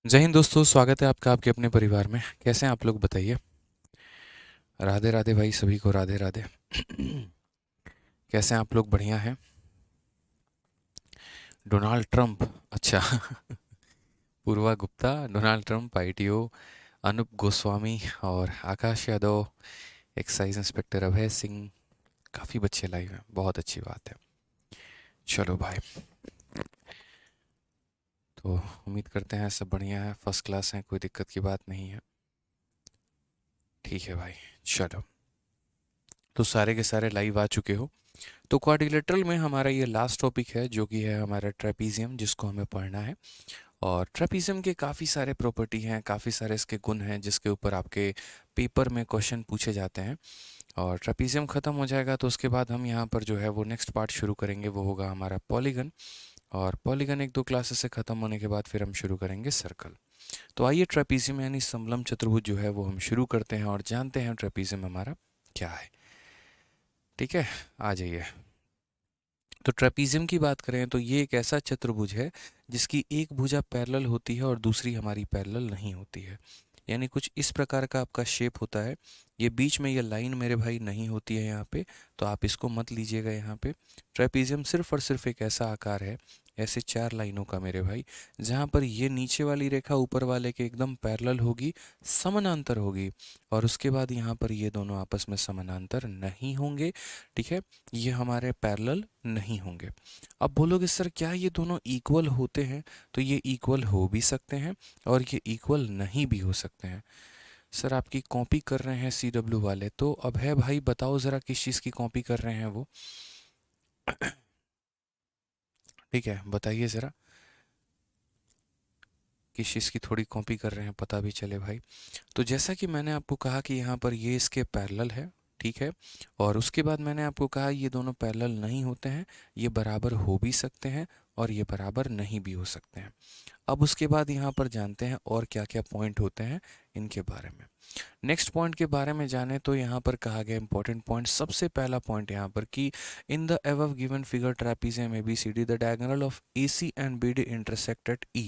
जय हिंद दोस्तों, स्वागत है आपका आपके अपने परिवार में। कैसे हैं आप लोग, बताइए। राधे राधे भाई, सभी को राधे राधे। कैसे हैं आप लोग, बढ़िया हैं। डोनाल्ड ट्रंप, अच्छा। Purva Gupta, Donald Trump, ITO, Anoop Goswami और आकाश यादव, एक्साइज इंस्पेक्टर अभय सिंह। काफ़ी बच्चे लाइव हैं, बहुत अच्छी बात है। चलो भाई, तो उम्मीद करते हैं सब बढ़िया है, फर्स्ट क्लास है, कोई दिक्कत की बात नहीं है। ठीक है भाई, चलो। तो सारे के सारे लाइव आ चुके हो। तो क्वाड्रिलेटरल में हमारा ये लास्ट टॉपिक है, जो कि है हमारा ट्रेपीजियम, जिसको हमें पढ़ना है। और ट्रेपीजियम के काफ़ी सारे प्रॉपर्टी हैं, काफ़ी सारे इसके गुण हैं, जिसके ऊपर आपके पेपर में क्वेश्चन पूछे जाते हैं। और ट्रेपीजियम ख़त्म हो जाएगा तो उसके बाद हम यहाँ पर जो है वो नेक्स्ट पार्ट शुरू करेंगे, वो होगा हमारा पॉलीगन। और पॉलीगन एक दो क्लासेस से ख़त्म होने के बाद फिर हम शुरू करेंगे सर्कल। तो आइए, ट्रेपीजियम यानी समलम चतुर्भुज जो है वो हम शुरू करते हैं और जानते हैं ट्रेपीजियम हमारा क्या है। ठीक है, आ जाइए। तो ट्रेपीजियम की बात करें तो ये एक ऐसा चतुर्भुज है जिसकी एक भुजा पैरेलल होती है और दूसरी हमारी पैरेलल नहीं होती है। यानी कुछ इस प्रकार का आपका शेप होता है। ये बीच में ये लाइन मेरे भाई नहीं होती है यहाँ पे, तो आप इसको मत लीजिएगा यहाँ पे। ट्रेपीजियम सिर्फ और सिर्फ एक ऐसा आकार है, ऐसे चार लाइनों का मेरे भाई, जहाँ पर ये नीचे वाली रेखा ऊपर वाले के एकदम पैरेलल होगी, समानांतर होगी। और उसके बाद यहाँ पर ये दोनों आपस में समानांतर नहीं होंगे। ठीक है, ये हमारे पैरेलल नहीं होंगे। अब बोलोगे सर क्या ये दोनों इक्वल होते हैं? तो ये इक्वल हो भी सकते हैं और ये इक्वल नहीं भी हो सकते हैं। सर आपकी कॉपी कर रहे हैं CW वाले, तो अब है भाई, बताओ ज़रा किस चीज़ की कॉपी कर रहे हैं वो। ठीक है, बताइए ज़रा किस चीज़ की थोड़ी कॉपी कर रहे हैं, पता भी चले भाई। तो जैसा कि मैंने आपको कहा कि यहाँ पर ये इसके पैरेलल है। ठीक है, और उसके बाद मैंने आपको कहा ये दोनों पैरेलल नहीं होते हैं, ये बराबर हो भी सकते हैं और ये बराबर नहीं भी हो सकते हैं। अब उसके बाद यहाँ पर जानते हैं और क्या क्या पॉइंट होते हैं इनके बारे में। नेक्स्ट पॉइंट के बारे में जाने तो यहाँ पर कहा गया इंपॉर्टेंट पॉइंट, सबसे पहला पॉइंट यहाँ पर कि in the above given figure trapezium ABCD the diagonal of AC and BD intersect at E।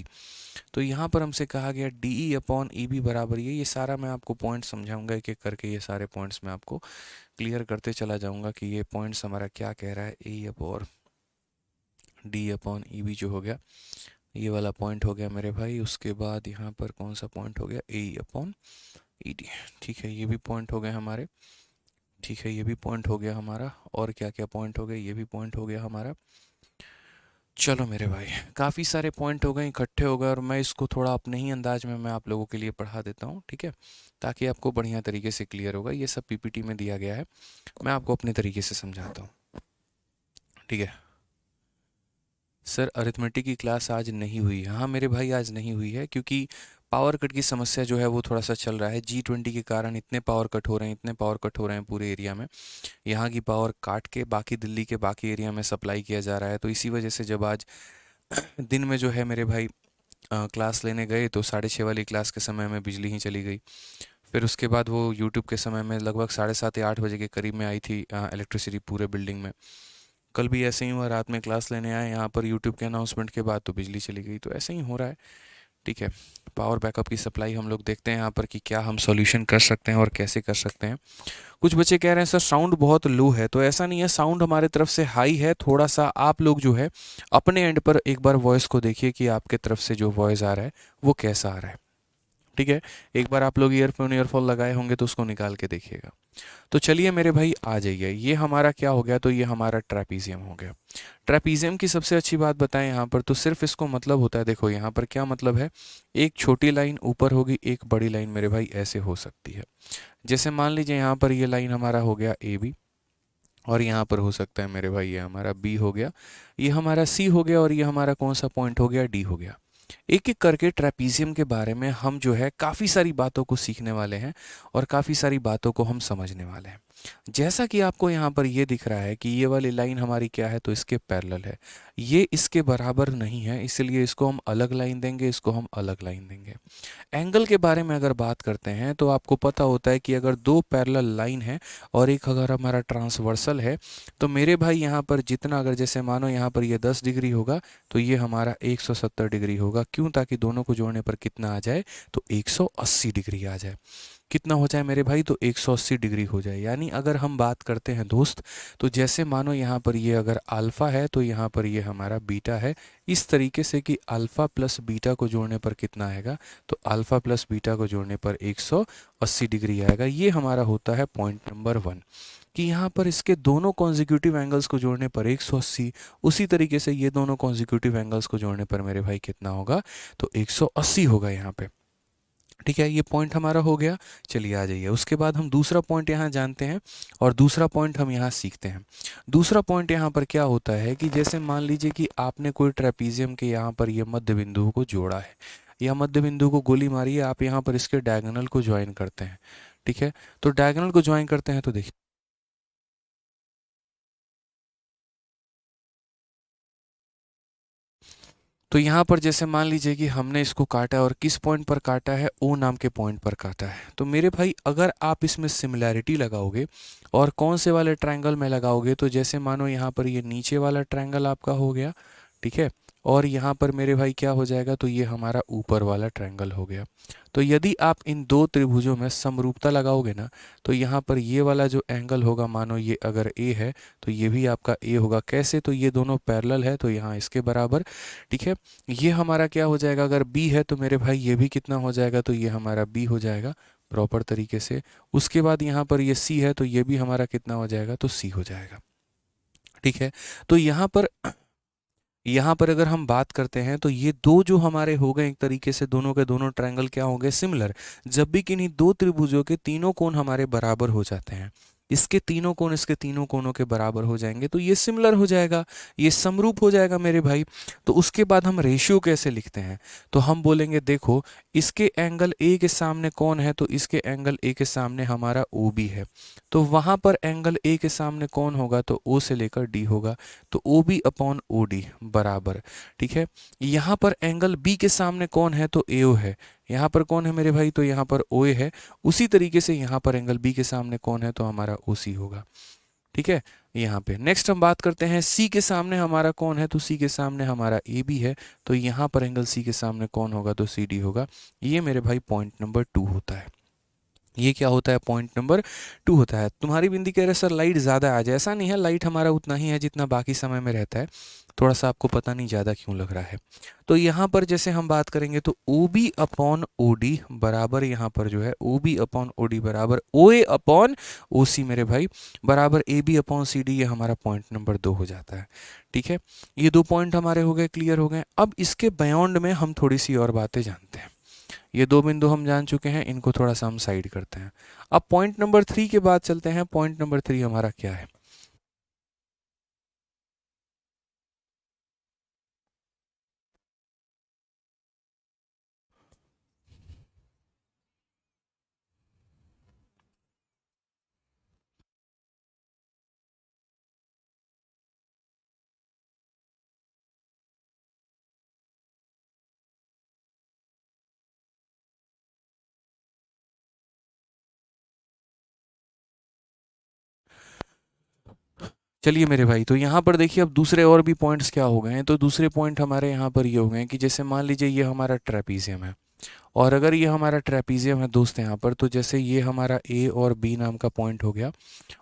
तो यहाँ पर हमसे कहा गया DE अपॉन EB बराबर ये सारा मैं आपको पॉइंट समझाऊंगा एक एक करके, ये सारे पॉइंट्स मैं आपको क्लियर करते चला जाऊंगा कि ये पॉइंट्स हमारा क्या कह रहा है। ए अपॉन डी अपॉन EB जो हो गया, ये वाला पॉइंट हो गया मेरे भाई। उसके बाद यहाँ पर कौन सा पॉइंट हो गया, ए अपॉन ED। ठीक है, ये भी पॉइंट हो गए हमारे। ठीक है, ये भी पॉइंट हो गया हमारा। और क्या क्या पॉइंट हो गए, ये भी पॉइंट हो गया हमारा। चलो मेरे भाई, काफ़ी सारे पॉइंट हो गए, इकट्ठे हो गए, और मैं इसको थोड़ा अपने ही अंदाज में मैं आप लोगों के लिए पढ़ा देता हूँ। ठीक है, ताकि आपको बढ़िया तरीके से क्लियर होगा। ये सब PPT में दिया गया है, मैं आपको अपने तरीके से समझाता हूँ। ठीक है सर, अरिथमेटिक की क्लास आज नहीं हुई। हाँ मेरे भाई, आज नहीं हुई है क्योंकि पावर कट की समस्या जो है वो थोड़ा सा चल रहा है। G20 के कारण इतने पावर कट हो रहे हैं, इतने पावर कट हो रहे हैं पूरे एरिया में। यहाँ की पावर काट के बाकी दिल्ली के बाकी एरिया में सप्लाई किया जा रहा है। तो इसी वजह से जब आज दिन में जो है मेरे भाई क्लास लेने गए तो 6:30 वाली क्लास के समय में बिजली ही चली गई। फिर उसके बाद वो यूट्यूब के समय में लगभग 7:30 या 8 बजे के करीब में आई थी इलेक्ट्रिसिटी पूरे बिल्डिंग में। कल भी ऐसे ही हुआ, रात में क्लास लेने आए यहाँ पर यूट्यूब के अनाउंसमेंट के बाद तो बिजली चली गई। तो ऐसे ही हो रहा है। ठीक है, पावर बैकअप की सप्लाई हम लोग देखते हैं यहाँ पर कि क्या हम सॉल्यूशन कर सकते हैं और कैसे कर सकते हैं। कुछ बच्चे कह रहे हैं सर साउंड बहुत लो है, तो ऐसा नहीं है, साउंड हमारे तरफ से हाई है। थोड़ा सा आप लोग जो है अपने एंड पर एक बार वॉइस को देखिए कि आपके तरफ से जो वॉइस आ रहा है वो कैसा आ रहा है। ठीक है, एक बार आप लोग ईयरफोन लगाए होंगे तो उसको निकाल के देखिएगा। तो चलिए मेरे भाई आ जाइए, ये हमारा क्या हो गया, तो ये हमारा ट्रेपीजियम हो गया। ट्रेपीजियम की सबसे अच्छी बात बताएं यहाँ पर, तो सिर्फ इसको मतलब होता है, देखो यहाँ पर क्या मतलब है, एक छोटी लाइन ऊपर होगी, एक बड़ी लाइन मेरे भाई ऐसे हो सकती है। जैसे मान लीजिए यहाँ पर ये लाइन हमारा हो गया AB, और यहाँ पर हो सकता है मेरे भाई ये हमारा B हो गया, ये हमारा C हो गया, और ये हमारा कौन सा पॉइंट हो गया, D हो गया। एक एक करके ट्रेपीजियम के बारे में हम जो है काफ़ी सारी बातों को सीखने वाले हैं और काफ़ी सारी बातों को हम समझने वाले हैं। जैसा कि आपको यहाँ पर ये दिख रहा है कि ये वाली लाइन हमारी क्या है, तो इसके पैरेलल है, ये इसके बराबर नहीं है, इसलिए इसको हम अलग लाइन देंगे, इसको हम अलग लाइन देंगे। एंगल के बारे में अगर बात करते हैं तो आपको पता होता है कि अगर दो पैरेलल लाइन है और एक अगर हमारा ट्रांसवर्सल है, तो मेरे भाई यहाँ पर जितना, अगर जैसे मानो यहाँ पर ये 10 डिग्री होगा तो ये हमारा 170 डिग्री होगा। क्यों? ताकि दोनों को जोड़ने पर कितना आ जाए, तो 180 डिग्री आ जाए। कितना हो जाए मेरे भाई, तो 180 डिग्री हो जाए। यानी अगर हम बात करते हैं दोस्त, तो जैसे मानो यहाँ पर ये अगर अल्फ़ा है तो यहाँ पर ये हमारा बीटा है, इस तरीके से कि अल्फ़ा प्लस बीटा को जोड़ने पर कितना आएगा, तो अल्फ़ा प्लस बीटा को जोड़ने पर 180 डिग्री आएगा। ये हमारा होता है पॉइंट नंबर 1, कि यहाँ पर इसके दोनों कॉन्जिक्यूटिव एंगल्स को जोड़ने पर 180, उसी तरीके से ये दोनों कॉन्जिक्यूटिव एंगल्स को जोड़ने पर मेरे भाई कितना होगा, तो 180 होगा यहाँ पे। ठीक है, ये पॉइंट हमारा हो गया। चलिए आ जाइए, उसके बाद हम दूसरा पॉइंट यहाँ जानते हैं और दूसरा पॉइंट हम यहाँ सीखते हैं। दूसरा पॉइंट यहाँ पर क्या होता है कि जैसे मान लीजिए कि आपने कोई ट्रेपीजियम के यहाँ पर ये मध्य बिंदु को जोड़ा है, या मध्य बिंदु को गोली मारी है, आप यहाँ पर इसके डायगोनल को ज्वाइन करते हैं। ठीक है, तो डायगोनल को ज्वाइन करते हैं तो देखिए, तो यहाँ पर जैसे मान लीजिए कि हमने इसको काटा और किस पॉइंट पर काटा है, ओ नाम के पॉइंट पर काटा है। तो मेरे भाई अगर आप इसमें सिमिलैरिटी लगाओगे और कौन से वाले ट्रायंगल में लगाओगे, तो जैसे मानो यहाँ पर ये नीचे वाला ट्रायंगल आपका हो गया, ठीक है, और यहाँ पर मेरे भाई क्या हो जाएगा, तो ये हमारा ऊपर वाला ट्रायंगल हो गया। तो यदि आप इन दो त्रिभुजों में समरूपता लगाओगे ना, तो यहाँ पर ये वाला जो एंगल होगा, मानो ये अगर ए है तो ये भी आपका ए होगा। कैसे? तो ये दोनों पैरेलल है तो यहाँ इसके बराबर। ठीक है, ये हमारा क्या हो जाएगा, अगर बी है तो मेरे भाई ये भी कितना हो जाएगा, तो ये हमारा बी हो जाएगा प्रॉपर तरीके से। उसके बाद यहाँ पर ये सी है तो ये भी हमारा कितना हो जाएगा, तो सी हो जाएगा। ठीक है, तो यहाँ पर अगर हम बात करते हैं तो ये दो जो हमारे हो गए एक तरीके से, दोनों के दोनों ट्रायंगल क्या हो गए, सिमिलर। जब भी किन्हीं दो त्रिभुजों के तीनों कोण हमारे बराबर हो जाते हैं, इसके तीनों कोण इसके तीनों कोणों के बराबर हो जाएंगे, तो ये सिमिलर हो जाएगा, ये समरूप हो जाएगा मेरे भाई। तो उसके बाद हम रेशियो कैसे लिखते हैं, तो हम बोलेंगे देखो, इसके एंगल ए के सामने कौन है, तो इसके एंगल ए के सामने हमारा ओ बी है, तो वहां पर एंगल ए के सामने कौन होगा, तो ओ से लेकर डी होगा, तो O B upon O D बराबर। ठीक है, यहाँ पर एंगल बी के सामने कौन है, तो ए ओ है, यहाँ पर कौन है मेरे भाई, तो यहाँ पर ओ ए है। उसी तरीके से यहाँ पर एंगल बी के सामने कौन है, तो हमारा ओ सी होगा। ठीक है, यहाँ पे नेक्स्ट हम बात करते हैं सी के सामने हमारा कौन है, तो सी के सामने हमारा ए बी है, तो यहाँ पर एंगल सी के सामने कौन होगा, तो सी डी होगा। ये मेरे भाई पॉइंट नंबर 2 होता है। ये क्या होता है, पॉइंट नंबर 2 होता है। तुम्हारी बिंदी कह रहे सर लाइट ज़्यादा आ जाए, ऐसा नहीं है, लाइट हमारा उतना ही है जितना बाकी समय में रहता है, थोड़ा सा आपको पता नहीं ज़्यादा क्यों लग रहा है। तो यहाँ पर जैसे हम बात करेंगे तो O B upon O D बराबर, यहाँ पर जो है O B upon O D बराबर O A upon O C मेरे भाई बराबर A B upon C D, ये हमारा पॉइंट नंबर 2 हो जाता है। ठीक है, ये दो पॉइंट हमारे हो गए, क्लियर हो गए। अब इसके बियॉन्ड में हम थोड़ी सी और बातें जानते हैं। ये दो बिंदु हम जान चुके हैं, इनको थोड़ा सा हम साइड करते हैं। अब पॉइंट नंबर 3 के बाद चलते हैं। पॉइंट नंबर 3 हमारा क्या है, चलिए मेरे भाई, तो यहाँ पर देखिए अब दूसरे और भी पॉइंट्स क्या हो गए हैं। तो दूसरे पॉइंट हमारे यहाँ पर ये हो गए हैं कि जैसे मान लीजिए ये हमारा ट्रेपीजियम है, और अगर ये हमारा ट्रेपीजियम है दोस्त यहाँ पर, तो जैसे ये हमारा ए और बी नाम का पॉइंट हो गया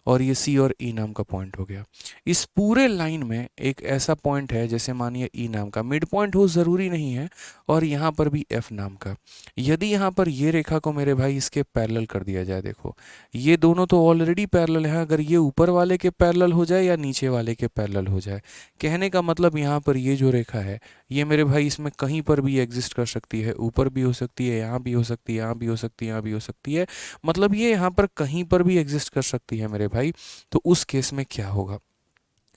और ये सी और ई नाम का पॉइंट हो गया। इस पूरे लाइन में एक ऐसा पॉइंट है, जैसे मानिए ई नाम का मिड पॉइंट हो, ज़रूरी नहीं है, और यहाँ पर भी एफ नाम का। यदि यहाँ पर ये रेखा को मेरे भाई इसके पैरेलल कर दिया जाए, देखो ये दोनों तो ऑलरेडी पैरेलल हैं, अगर ये ऊपर वाले के पैरेलल हो जाए या नीचे वाले के पैरेलल हो जाए, कहने का मतलब यहाँ पर ये जो रेखा है, ये मेरे भाई इसमें कहीं पर भी एग्जिस्ट कर सकती है, ऊपर भी हो सकती है, यहाँ भी हो सकती है, यहाँ भी हो सकती है, यहाँ भी हो सकती है, मतलब ये यहाँ पर कहीं पर भी एग्जिस्ट कर सकती है मेरे भाई। तो उस केस में क्या होगा,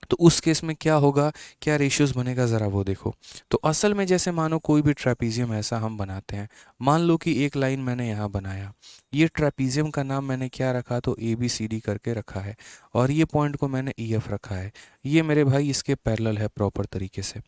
तो उस केस में क्या होगा, क्या रेशियोज बनेगा, ज़रा वो देखो। तो असल में जैसे मानो कोई भी ट्रेपीजियम ऐसा हम बनाते हैं, मान लो कि एक लाइन मैंने यहाँ बनाया, ये ट्रेपीजियम का नाम मैंने क्या रखा, तो ए बी सी डी करके रखा है, और ये पॉइंट को मैंने ई एफ रखा है। ये मेरे भाई इसके पैरेलल है प्रॉपर तरीके से।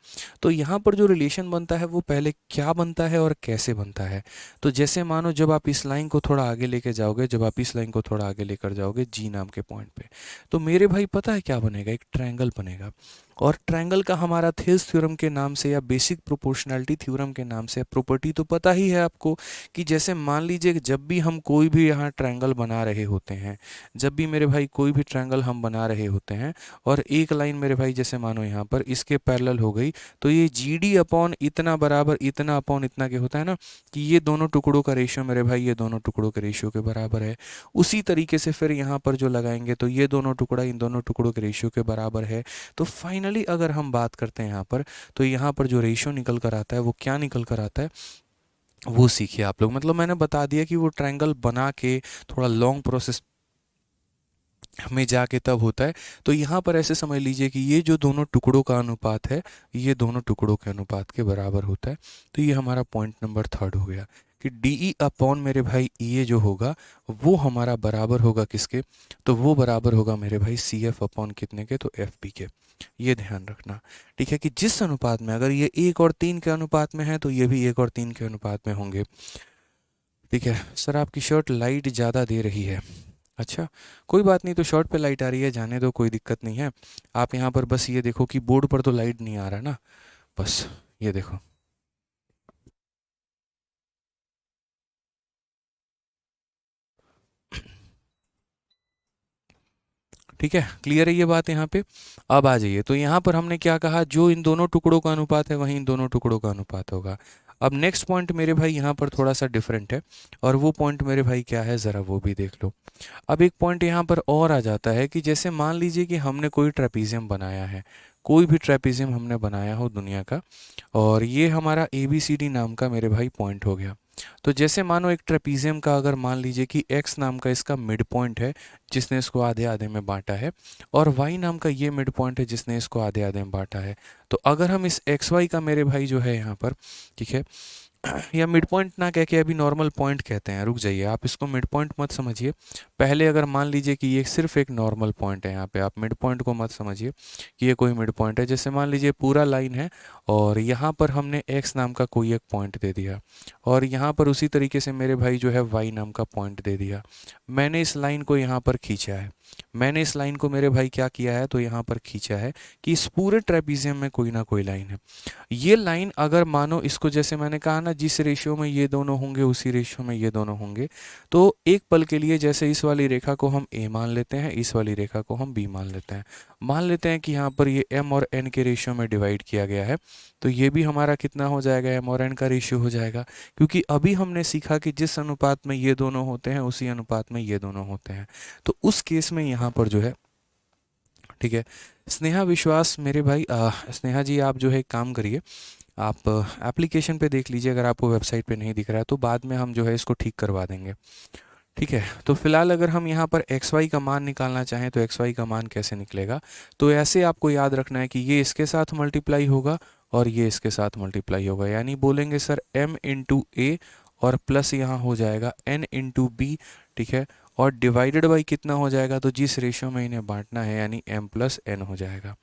तो यहाँ पर जो रिलेशन बनता है वो पहले क्या बनता है और कैसे बनता है। तो जैसे मानो जब आप इस लाइन को थोड़ा आगे लेके जाओगे, जब आप इस लाइन को थोड़ा आगे लेकर जाओगे जी नाम के पॉइंट पे, तो मेरे भाई पता है क्या बनेगा, एक ट्रायंगल बनेगा। और ट्रायंगल का हमारा थेल्स थ्योरम के नाम से या बेसिक प्रोपोर्शनैलिटी थ्योरम के नाम से प्रॉपर्टी तो पता ही है आपको, कि जैसे मान लीजिए कि जब भी हम कोई भी यहाँ ट्रायंगल बना रहे होते हैं, जब भी मेरे भाई कोई भी ट्रायंगल हम बना रहे होते हैं, और एक लाइन मेरे भाई जैसे मानो यहाँ पर इसके पैरेलल हो गई, तो ये जी डी अपॉन इतना बराबर इतना अपॉन इतना के होता है ना, कि ये दोनों टुकड़ों का रेशियो मेरे भाई ये दोनों टुकड़ों के रेशियो के बराबर है। उसी तरीके से फिर यहाँ पर जो लगाएंगे तो ये दोनों टुकड़ा इन दोनों टुकड़ों के रेशियो के बराबर है। तो फाइनली अगर हम बात करते हैं यहाँ पर, तो यहाँ पर जो रेशियो निकल कर आता है वो क्या निकल कर आता है, वो सीखिए आप लोग। मतलब मैंने बता दिया कि वो ट्रायंगल बना के थोड़ा लॉन्ग प्रोसेस में जाके तब होता है। तो यहाँ पर ऐसे समझ लीजिए कि ये जो दोनों टुकड़ों का अनुपात है, ये दोनों टुकड़ों के अनुपात के बराबर होता है। तो ये हमारा पॉइंट नंबर थर्ड हो गया कि डी ई अपॉन मेरे भाई ये जो होगा वो हमारा बराबर होगा किसके, तो वो बराबर होगा मेरे भाई सी एफ अपॉन कितने के, तो एफ पी के। ये ध्यान रखना, ठीक है, कि जिस अनुपात में, अगर ये 1 और 3 के अनुपात में है तो ये भी 1 और 3 के अनुपात में होंगे। ठीक है सर, आपकी शर्ट लाइट ज़्यादा दे रही है। अच्छा, कोई बात नहीं, तो शर्ट पे लाइट आ रही है, जाने दो, कोई दिक्कत नहीं है। आप यहाँ पर बस ये देखो कि बोर्ड पर तो लाइट नहीं आ रहा ना, बस ये देखो। ठीक है, क्लियर है ये बात यहाँ पे। अब आ जाइए, तो यहाँ पर हमने क्या कहा, जो इन दोनों टुकड़ों का अनुपात है वहीं इन दोनों टुकड़ों का अनुपात होगा। अब नेक्स्ट पॉइंट मेरे भाई यहाँ पर थोड़ा सा डिफरेंट है, और वो पॉइंट मेरे भाई क्या है, ज़रा वो भी देख लो। अब एक पॉइंट यहाँ पर और आ जाता है कि जैसे मान लीजिए कि हमने कोई ट्रेपीजियम बनाया है, कोई भी ट्रेपीजियम हमने बनाया हो दुनिया का, और ये हमारा ए बी सी डी नाम का मेरे भाई पॉइंट हो गया। तो जैसे मानो एक ट्रेपीजियम का अगर मान लीजिए कि एक्स नाम का इसका मिड पॉइंट है जिसने इसको आधे आधे में बांटा है, और वाई नाम का ये मिड पॉइंट है जिसने इसको आधे आधे में बांटा है। तो अगर हम इस एक्स वाई का मेरे भाई जो है यहाँ पर, ठीक है, या मिड पॉइंट ना कह के अभी नॉर्मल पॉइंट कहते हैं, रुक जाइए, आप इसको मिड पॉइंट मत समझिए। पहले अगर मान लीजिए कि ये सिर्फ एक नॉर्मल पॉइंट है, यहाँ पे आप मिड पॉइंट को मत समझिए कि ये कोई मिड पॉइंट है। जैसे मान लीजिए पूरा लाइन है, और यहाँ पर हमने एक्स नाम का कोई एक पॉइंट दे दिया, और यहाँ पर उसी तरीके से मेरे भाई जो है वाई नाम का पॉइंट दे दिया। मैंने इस लाइन को यहाँ पर खींचा है, मैंने इस लाइन को मेरे भाई क्या किया है, तो यहाँ पर खींचा है कि इस पूरे ट्रेपीजियम में कोई ना कोई लाइन है। ये लाइन अगर मानो इसको, जैसे मैंने कहा ना, जिस रेशियो में ये दोनों होंगे उसी रेशियो में ये दोनों होंगे, तो एक पल के लिए जैसे इस वाली रेखा को हम ए मान लेते हैं, इस वाली रेखा को हम बी मान लेते हैं। मान लेते हैं कि यहाँ पर ये एम और एन के रेशियो में डिवाइड किया गया है, तो ये भी हमारा कितना हो जाएगा, एम और एन का रेशियो हो जाएगा। क्योंकि अभी हमने सीखा कि जिस अनुपात में ये दोनों होते हैं उसी अनुपात में ये दोनों होते हैं। तो उस केस में यहाँ पर जो है, ठीक है, स्नेहा विश्वास मेरे भाई, स्नेहा जी आप जो है एक काम करिए, आप एप्लीकेशन पे देख लीजिए, अगर आपको वेबसाइट पे नहीं दिख रहा है तो बाद में हम जो है इसको ठीक करवा देंगे। ठीक है, तो फिलहाल अगर हम यहाँ पर एक्स वाई का मान निकालना चाहें तो एक्स वाई का मान कैसे निकलेगा, तो ऐसे आपको याद रखना है कि ये इसके साथ मल्टीप्लाई होगा और ये इसके साथ मल्टीप्लाई होगा, यानी बोलेंगे सर m इंटू ए, और प्लस यहाँ हो जाएगा n इंटू बी। ठीक है, और डिवाइडेड बाई कितना हो जाएगा, तो जिस रेशियो में इन्हें बांटना है यानी m प्लस एन हो जाएगा।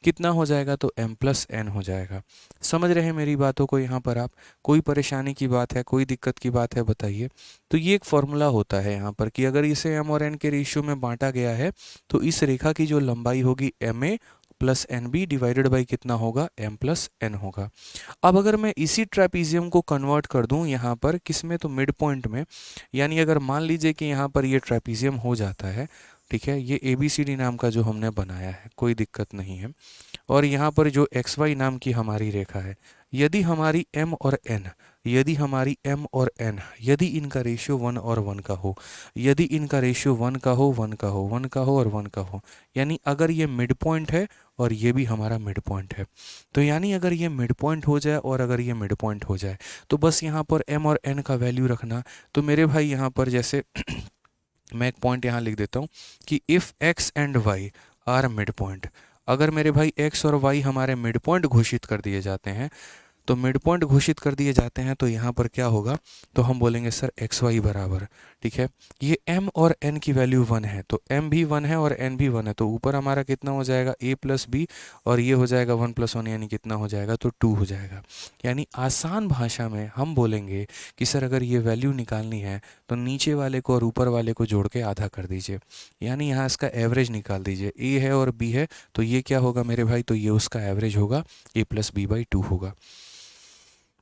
कितना हो जाएगा, तो m प्लस एन हो जाएगा। समझ रहे हैं मेरी बातों को यहाँ पर आप, कोई परेशानी की बात है, कोई दिक्कत की बात है, बताइए। तो ये एक फॉर्मूला होता है यहाँ पर कि अगर इसे m और n के रेशियो में बांटा गया है तो इस रेखा की जो लंबाई होगी M A plus N B divided by कितना होगा, m प्लस एन होगा। अब अगर मैं इसी ट्रेपीजियम को कन्वर्ट कर दूं यहाँ पर किस में, तो मिड पॉइंट में, यानी अगर मान लीजिए कि यहाँ पर ये ट्रेपीजियम हो जाता है, ठीक है, ये ए बी सी डी नाम का जो हमने बनाया है, कोई दिक्कत नहीं है, और यहाँ पर जो एक्स वाई नाम की हमारी रेखा है, यदि हमारी m और n, यदि हमारी m और n, यदि इनका रेशियो 1 और 1 का हो, यदि इनका रेशियो 1 का हो, 1 का हो, 1 का हो और 1 का हो, यानी अगर ये मिड पॉइंट है और ये भी हमारा मिड पॉइंट है, तो यानी अगर ये मिड पॉइंट हो जाए और अगर ये मिड पॉइंट हो जाए, तो बस यहाँ पर m और n का वैल्यू रखना। तो मेरे भाई यहाँ पर जैसे मैं एक पॉइंट यहाँ लिख देता हूँ कि if x and y are mid point, अगर मेरे भाई x और y हमारे मिड पॉइंट घोषित कर दिए जाते हैं, तो मिड पॉइंट घोषित कर दिए जाते हैं, तो यहाँ पर क्या होगा, तो हम बोलेंगे सर एक्स वाई बराबर, ठीक है, ये m और n की वैल्यू 1 है, तो m भी 1 है और n भी 1 है, तो ऊपर हमारा कितना हो जाएगा a प्लस बी, और ये हो जाएगा 1 प्लस 1 यानी कितना हो जाएगा, तो 2 हो जाएगा। यानी आसान भाषा में हम बोलेंगे कि सर अगर ये वैल्यू निकालनी है तो नीचे वाले को और ऊपर वाले को जोड़ के आधा कर दीजिए, यानी यहाँ इसका एवरेज निकाल दीजिए, a है और b है, तो ये क्या होगा मेरे भाई, तो ये उसका एवरेज होगा, a प्लस बी बाई 2 होगा।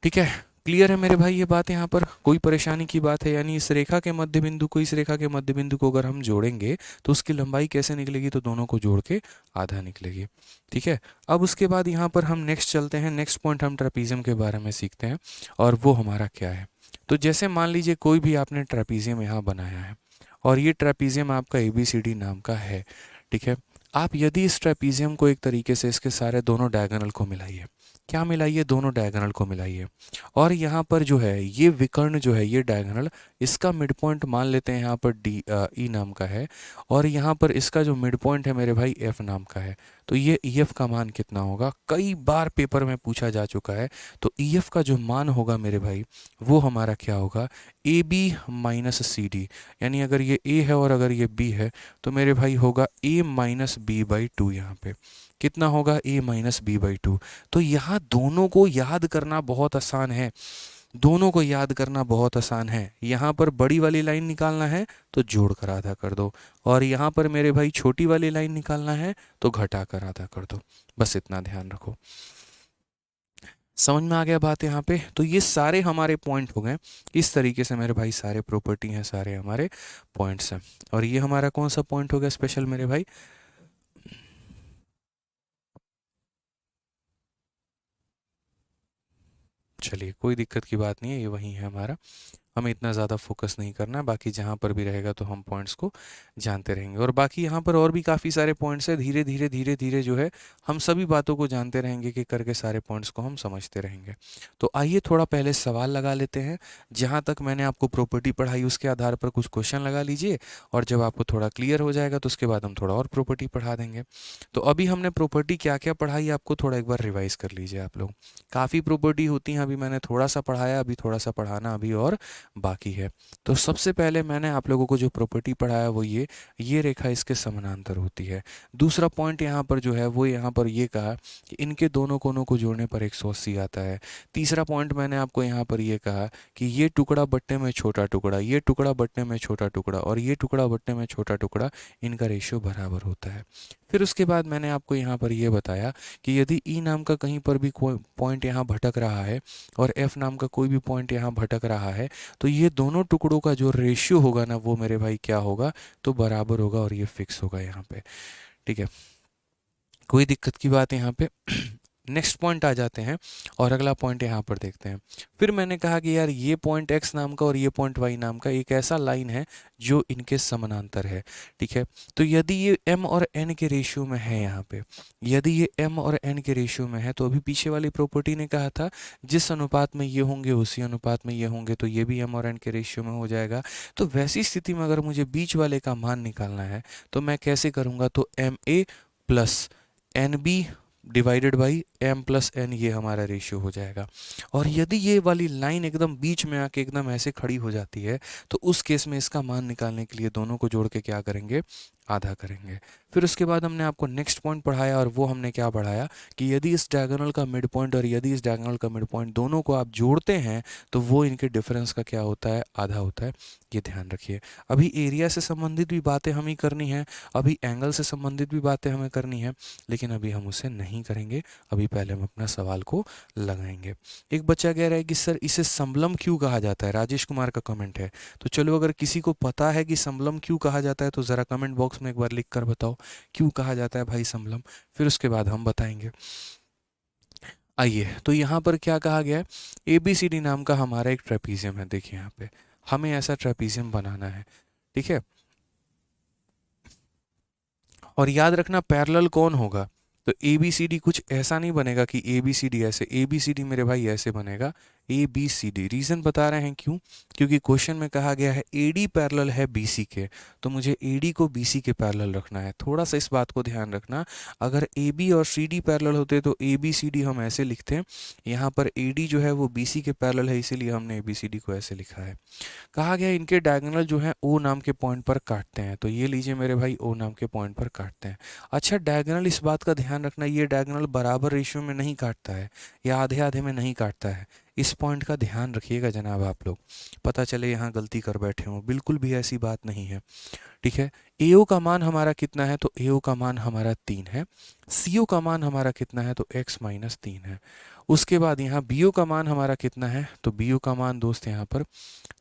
ठीक है, क्लियर है मेरे भाई ये बात, यहाँ पर कोई परेशानी की बात है? यानी इस रेखा के मध्य बिंदु को इस रेखा के मध्य बिंदु को अगर हम जोड़ेंगे तो उसकी लंबाई कैसे निकलेगी, तो दोनों को जोड़ के आधा निकलेगी। ठीक है, अब उसके बाद यहाँ पर हम नेक्स्ट चलते हैं, नेक्स्ट पॉइंट हम ट्रेपीजियम के बारे में सीखते हैं, और वो हमारा क्या है। तो जैसे मान लीजिए कोई भी आपने ट्रेपीजियम यहाँ बनाया है, और ये ट्रेपीजियम आपका ABCD नाम का है, ठीक है, आप यदि इस ट्रेपीजियम को एक तरीके से इसके सारे दोनों डायगोनल को मिलाइए, क्या मिलाइए, दोनों डायगोनल को मिलाइए, और यहाँ पर जो है ये विकर्ण जो है, ये डायगोनल, इसका मिड पॉइंट मान लेते हैं यहाँ पर ई नाम का है, और यहाँ पर इसका जो मिड पॉइंट है मेरे भाई एफ नाम का है, तो ये EF का मान कितना होगा, कई बार पेपर में पूछा जा चुका है। तो EF का जो मान होगा मेरे भाई, वो हमारा क्या होगा, AB माइनस CD, यानी अगर ये A है और अगर ये B है, तो मेरे भाई होगा A माइनस बी बाई 2, यहाँ पे कितना होगा, A माइनस बी बाई 2। तो यहाँ दोनों को याद करना बहुत आसान है, दोनों को याद करना बहुत आसान है। यहाँ पर बड़ी वाली लाइन निकालना है तो जोड़ कर आधा कर दो, और यहाँ पर मेरे भाई छोटी वाली लाइन निकालना है तो घटा कर आधा कर दो, बस इतना ध्यान रखो। समझ में आ गया बात यहाँ पे? तो ये सारे हमारे पॉइंट हो गए, इस तरीके से मेरे भाई सारे प्रॉपर्टी हैं, सारे हमारे पॉइंट्स हैं। और ये हमारा कौन सा पॉइंट हो गया स्पेशल मेरे भाई, चलिए कोई दिक्कत की बात नहीं है, ये वही है हमारा, हमें इतना ज़्यादा फोकस नहीं करना है, बाकी जहाँ पर भी रहेगा तो हम पॉइंट्स को जानते रहेंगे। और बाकी यहाँ पर और भी काफ़ी सारे पॉइंट्स हैं, धीरे धीरे धीरे धीरे जो है हम सभी बातों को जानते रहेंगे, कि करके सारे पॉइंट्स को हम समझते रहेंगे। तो आइए थोड़ा पहले सवाल लगा लेते हैं, जहाँ तक मैंने आपको प्रॉपर्टी पढ़ाई उसके आधार पर कुछ क्वेश्चन लगा लीजिए, और जब आपको थोड़ा क्लियर हो जाएगा तो उसके बाद हम थोड़ा और प्रॉपर्टी पढ़ा देंगे। तो अभी हमने प्रॉपर्टी क्या क्या पढ़ाई आपको थोड़ा एक बार रिवाइज कर लीजिए आप लोग, काफ़ी प्रॉपर्टी होती हैं, अभी मैंने थोड़ा सा पढ़ाया, अभी थोड़ा सा पढ़ाना अभी और बाकी है। तो सबसे पहले मैंने आप लोगों को जो प्रॉपर्टी पढ़ाया वो ये रेखा इसके समानांतर होती है। दूसरा पॉइंट यहाँ पर जो है वो यहाँ पर ये कहा कि इनके दोनों कोनों को जोड़ने पर 180 आता है। तीसरा पॉइंट मैंने आपको यहाँ पर ये कहा कि ये टुकड़ा बट्टे में छोटा टुकड़ा, ये टुकड़ा बट्टे में छोटा टुकड़ा और ये टुकड़ा बट्टे में छोटा टुकड़ा, इनका रेशियो बराबर होता है। फिर उसके बाद मैंने आपको यहाँ पर ये बताया कि यदि ई नाम का कहीं पर भी कोई पॉइंट यहाँ भटक रहा है और एफ नाम का कोई भी पॉइंट यहाँ भटक रहा है, तो ये दोनों टुकड़ों का जो रेशियो होगा ना, वो मेरे भाई क्या होगा, तो बराबर होगा, और ये फिक्स होगा यहाँ पे। ठीक है, कोई दिक्कत की बात यहाँ पे नेक्स्ट पॉइंट आ जाते हैं, और अगला पॉइंट यहाँ पर देखते हैं। फिर मैंने कहा कि यार ये पॉइंट x नाम का और ये पॉइंट y नाम का एक ऐसा लाइन है जो इनके समानांतर है। ठीक है, तो यदि ये m और n के रेशियो में है, यहाँ पे यदि ये m और n के रेशियो में है, तो अभी पीछे वाली प्रॉपर्टी ने कहा था जिस अनुपात में ये होंगे उसी अनुपात में ये होंगे, तो ये भी m और n के रेशियो में हो जाएगा। तो वैसी स्थिति में अगर मुझे बीच वाले का मान निकालना है तो मैं कैसे करूँगा, तो ma plus NB divided by m plus n, ये हमारा रेशियो हो जाएगा। और यदि ये वाली लाइन एकदम बीच में आके एकदम ऐसे खड़ी हो जाती है, तो उस केस में इसका मान निकालने के लिए दोनों को जोड़ के क्या करेंगे, आधा करेंगे। फिर उसके बाद हमने आपको नेक्स्ट पॉइंट पढ़ाया, और वो हमने क्या पढ़ाया कि यदि इस डायगोनल का मिड पॉइंट और यदि इस डायगोनल का मिड पॉइंट दोनों को आप जोड़ते हैं तो वो इनके डिफरेंस का क्या होता है, आधा होता है। ये ध्यान रखिए। अभी एरिया से संबंधित भी बातें हमें करनी है, अभी एंगल से संबंधित भी बातें हमें करनी है, लेकिन अभी हम उसे नहीं करेंगे। अभी पहले हम अपना सवाल को लगाएंगे। एक बच्चा कह रहा है कि सर इसे समलम क्यों कहा जाता है, राजेश कुमार का कमेंट है। तो चलो, अगर किसी को पता है कि समलम क्यों कहा जाता है तो ज़रा कमेंट बॉक्स में एक बार लिख कर बताओ क्यों कहा जाता है भाई समलम, फिर उसके बाद हम बताएंगे। आइए, तो यहाँ पर क्या कहा गया है, ABCD नाम का हमारा एक ट्रेपीजियम है। देखिए यहाँ पे हमें ऐसा ट्रेपीजियम बनाना है, ठीक है। और याद रखना पैरेलल कौन होगा, तो ABCD कुछ ऐसा नहीं बनेगा कि ABCD ऐसे, ABCD मेरे भाई ऐसे बनेगा, A B C D. Reason बता रहे हैं क्यों, क्योंकि क्वेश्चन में कहा गया है ए डी पैरेलल है बी सी के, तो मुझे ए डी को बी सी के पैरेलल रखना है। थोड़ा सा इस बात को ध्यान रखना, अगर ए बी और सी डी पैरेलल होते तो ए बी सी डी हम ऐसे लिखते हैं, यहाँ पर ए डी जो है वो बी सी के पैरेलल है, इसीलिए हमने ए बी सी डी को ऐसे लिखा है। कहा गया इनके डायगोनल जो है ओ नाम के पॉइंट पर काटते हैं, तो ये लीजिए मेरे भाई ओ नाम के पॉइंट पर काटते हैं। अच्छा, डायगोनल इस बात का ध्यान रखना, ये डायगोनल बराबर रेशियो में नहीं काटता है या आधे आधे में नहीं काटता है। इस पॉइंट का ध्यान रखिएगा जनाब आप लोग, पता चले यहाँ गलती कर बैठे हों, बिल्कुल भी ऐसी बात नहीं है। ठीक है, एओ का मान हमारा कितना है, तो एओ का मान हमारा 3 है। सीओ का मान हमारा कितना है, तो x माइनस 3 है। उसके बाद यहाँ बीओ का मान हमारा कितना है, तो बीओ का मान दोस्त यहाँ पर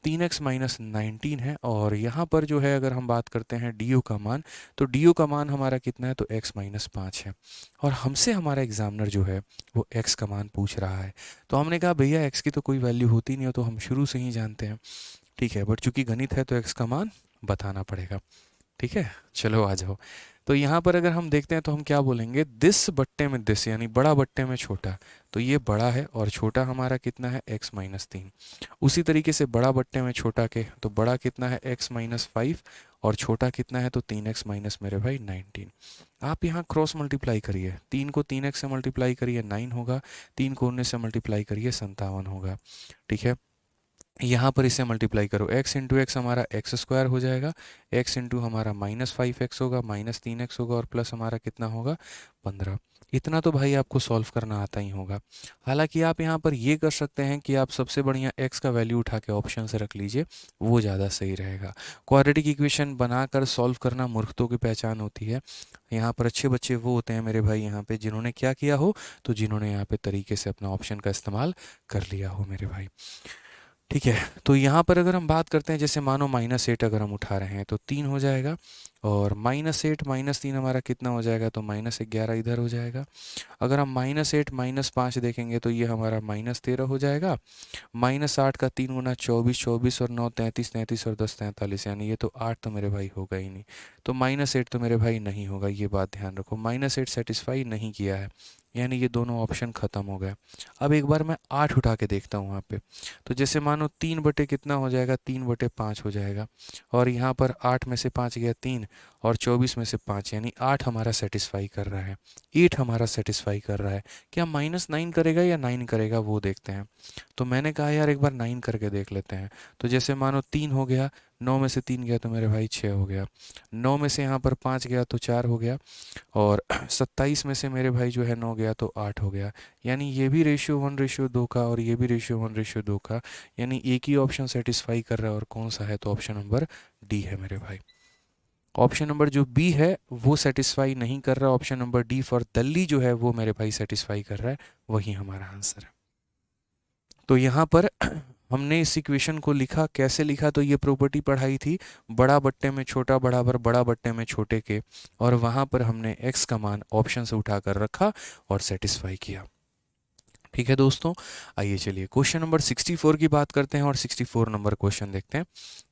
3x माइनस 19 है। और यहाँ पर जो है अगर हम बात करते हैं डी ओ का मान, तो डी ओ का मान हमारा कितना है, तो x माइनस 5 है। और हमसे हमारा एग्जामिनर जो है वो x का मान पूछ रहा है, तो हमने कहा भैया x की तो कोई वैल्यू होती नहीं है, तो हम शुरू से ही जानते हैं। ठीक है, बट चूंकि गणित है तो x का मान बताना पड़ेगा। ठीक है, चलो आ जाओ। तो यहाँ पर अगर हम देखते हैं तो हम क्या बोलेंगे, दिस बट्टे में दिस, यानी बड़ा बट्टे में छोटा, तो ये बड़ा है और छोटा हमारा कितना है, x माइनस 3। उसी तरीके से बड़ा बट्टे में छोटा के, तो बड़ा कितना है, x माइनस 5, और छोटा कितना है, तो 3x माइनस मेरे भाई 19। आप यहाँ क्रॉस मल्टीप्लाई करिए, 3 को 3x से मल्टीप्लाई करिए 9 होगा, 3 को 19 से मल्टीप्लाई करिए 57 होगा। ठीक है, यहाँ पर इसे मल्टीप्लाई करो, x इंटू एक्स हमारा एक्स स्क्वायर हो जाएगा, x इंटू हमारा माइनस 5x होगा, माइनस 3x होगा, और प्लस हमारा कितना होगा, 15। इतना तो भाई आपको सॉल्व करना आता ही होगा। हालांकि आप यहाँ पर ये कर सकते हैं कि आप सबसे बढ़िया x का वैल्यू उठा के ऑप्शन से रख लीजिए, वो ज़्यादा सही रहेगा। क्वाड्रेटिक इक्वेशन बनाकर सॉल्व करना मूर्खों की पहचान होती है। यहाँ पर अच्छे बच्चे वो होते हैं मेरे भाई यहाँ पे जिन्होंने क्या किया हो, तो जिन्होंने यहाँ पे तरीके से अपना ऑप्शन का इस्तेमाल कर लिया हो मेरे भाई। ठीक है, तो यहाँ पर अगर हम बात करते हैं, जैसे मानो -8 अगर हम उठा रहे हैं तो 3 हो जाएगा, और -8 माइनस 3 हमारा कितना हो जाएगा, तो -11 इधर हो जाएगा। अगर हम -8 माइनस 5 देखेंगे तो ये हमारा -13 हो जाएगा। -8 का 3 गुना 24, 24 और 9 33, 33 और 10 43, यानी ये तो 8 तो मेरे भाई होगा ही नहीं, तो -8 तो मेरे भाई नहीं होगा, ये बात ध्यान रखो। -8 सेटिस्फाई नहीं किया है, यानी ये दोनों ऑप्शन ख़त्म हो गए। अब एक बार मैं 8 उठा के देखता हूँ वहाँ पे, तो जैसे मानो 3 बटे कितना हो जाएगा, 3 बटे 5 हो जाएगा, और यहाँ पर 8 में से 5 गया 3, और 24 में से 5, यानी 8 हमारा सेटिस्फाई कर रहा है, 8 हमारा सेटिस्फाई कर रहा है। क्या -9 करेगा या 9 करेगा वो देखते हैं। तो मैंने कहा यार एक बार 9 करके देख लेते हैं। तो जैसे मानो 3 हो गया, 9 में से 3 गया तो मेरे भाई 6 हो गया, 9 में से यहाँ पर 5 गया तो 4 हो गया, और 27 में से मेरे भाई जो है 9 गया तो 8 हो गया। यानी ये भी रेशियो 1:2 का, और ये भी रेशियो 1:2 का, यानी एक ही ऑप्शन सेटिस्फाई कर रहा है, और कौन सा है, तो ऑप्शन नंबर डी है मेरे भाई। ऑप्शन नंबर जो बी है वो सेटिस्फाई नहीं कर रहा, option number D for Delhi जो है वो मेरे भाई सेटिस्फाई कर रहा है, वही हमारा आंसर है। तो यहाँ पर हमने इस इक्वेशन को लिखा, कैसे लिखा, तो ये प्रॉपर्टी पढ़ाई थी, बड़ा बट्टे में छोटा बराबर बड़ा बट्टे में छोटे के, और वहाँ पर हमने x का मान ऑप्शन से उठाकर रखा और सेटिस्फाई किया। ठीक है दोस्तों, आइए चलिए क्वेश्चन नंबर 64 की बात करते हैं, और 64 नंबर क्वेश्चन देखते हैं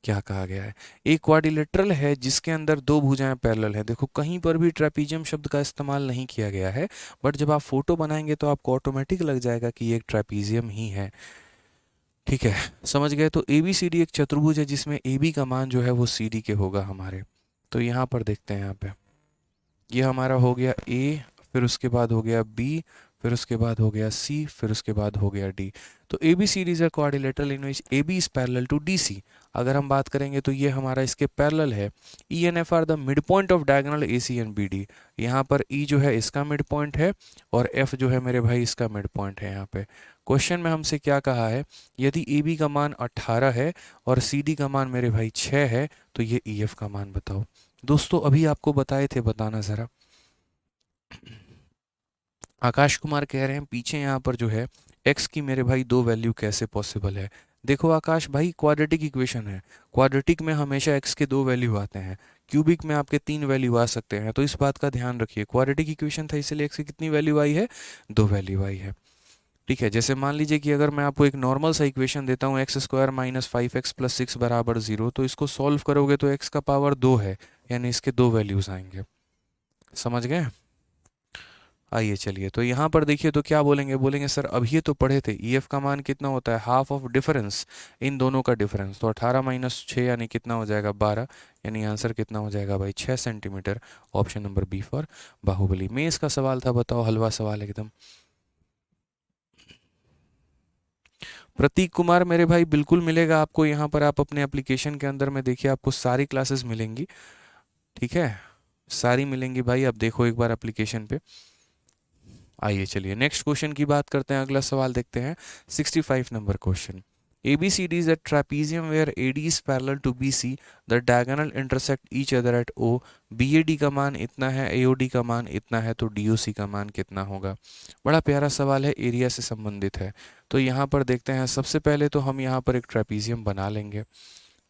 क्या कहा गया है। एक क्वाड्रिलेटरल है जिसके अंदर दो भुजाएं पैरेलल हैं। देखो कहीं पर भी ट्रेपीजियम शब्द का इस्तेमाल नहीं किया गया है, बट जब आप फोटो बनाएंगे तो आपको ऑटोमेटिक लग जाएगा कि ये एक ट्रेपीजियम ही है। ठीक है, समझ गए। तो ए बी सी डी एक चतुर्भुज है जिसमें ए बी का मान जो है वो सी डी के होगा हमारे। तो यहाँ पर देखते हैं, यहाँ पे ये हमारा हो गया ए, फिर उसके बाद हो गया बी, फिर उसके बाद हो गया सी, फिर उसके बाद हो गया डी। तो A B C D is a quadrilateral in which A B is parallel to D C. अगर हम बात करेंगे तो ये हमारा इसके पैरेलल है। E and F are the mid point of diagonal A C and B D. यहाँ पर ई जो है इसका मिड पॉइंट है, और एफ जो है मेरे भाई इसका मिड पॉइंट है। यहाँ पे क्वेश्चन में हमसे क्या कहा है, यदि ए बी का मान 18 है और सी डी का मान मेरे भाई 6 है, तो ये ई एफ का मान बताओ। दोस्तों अभी आपको बताए थे, बताना ज़रा। आकाश कुमार कह रहे हैं पीछे यहाँ पर जो है x की मेरे भाई दो वैल्यू कैसे पॉसिबल है। देखो आकाश भाई, क्वाड्रेटिक इक्वेशन है, क्वाड्रेटिक में हमेशा x के दो वैल्यू आते हैं, क्यूबिक में आपके 3 वैल्यू आ सकते हैं, तो इस बात का ध्यान रखिए। क्वाड्रेटिक इक्वेशन था इसलिए x की कितनी वैल्यू आई है, 2 वैल्यू आई है। ठीक है, जैसे मान लीजिए कि अगर मैं आपको एक नॉर्मल सा इक्वेशन देता हूँ x² माइनस 5x प्लस 6 बराबर 0, तो इसको सॉल्व करोगे तो x का पावर 2 है, यानी इसके दो वैल्यूज आएंगे। समझ गए। आइए चलिए, तो यहाँ पर देखिए तो क्या बोलेंगे, बोलेंगे सर अब ये तो पढ़े थे EF का मान कितना होता है, हाफ ऑफ डिफरेंस, इन दोनों का डिफरेंस, तो 18 - 6 यानी कितना हो जाएगा 12, यानी आंसर कितना हो जाएगा भाई 6 centimetre. Option number B for Baahubali. Mains का सवाल था, बताओ, हलवा सवाल एकदम। प्रतीक कुमार मेरे भाई बिल्कुल मिलेगा आपको यहाँ पर, आप अपने एप्लीकेशन के अंदर में देखिए आपको सारी क्लासेस मिलेंगी, ठीक है, सारी मिलेंगी भाई, आप देखो एक बार एप्लीकेशन पे। आइए चलिए नेक्स्ट क्वेश्चन की बात करते हैं, अगला सवाल देखते हैं 65 number question. ABCD is a trapezium where AD is parallel to BC. The diagonal intersect each other at O. BAD का मान इतना है, AOD का मान इतना है, तो DOC का मान कितना होगा। बड़ा प्यारा सवाल है, एरिया से संबंधित है। तो यहाँ पर देखते हैं, सबसे पहले तो हम यहाँ पर एक ट्रेपीजियम बना लेंगे,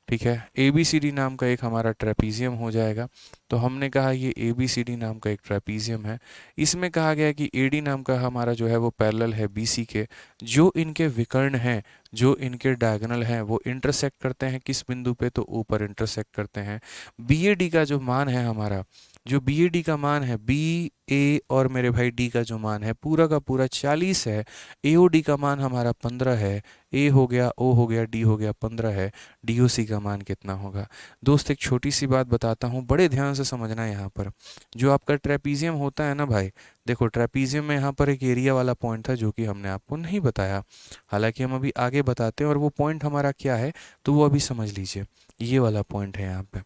ठीक है। ABCD नाम का एक हमारा ट्रेपीजियम हो जाएगा। तो हमने कहा ये ABCD नाम का एक ट्रेपीजियम है। इसमें कहा गया कि AD नाम का हमारा जो है वो पैरेलल है BC के। जो इनके विकर्ण हैं, जो इनके डायगोनल हैं, वो इंटरसेक्ट करते हैं किस बिंदु पे, तो ऊपर इंटरसेक्ट करते हैं। BAD का जो मान है हमारा, जो BAD का मान है, BA और मेरे भाई D का जो मान है पूरा का पूरा 40 है। AOD का मान हमारा 15 है। A हो गया, O हो गया, D हो गया, 15 है। DOC का मान कितना होगा। दोस्त एक छोटी सी बात बताता हूँ, बड़े ध्यान से समझना है यहाँ पर। जो आपका ट्रेपीजियम होता है ना भाई, देखो ट्रेपीजियम में यहाँ पर एक एरिया वाला पॉइंट था जो कि हमने आपको नहीं बताया, हालांकि हम अभी आगे बताते हैं। और वो पॉइंट हमारा क्या है, तो वो अभी समझ लीजिए, ये वाला पॉइंट है यहाँ पे।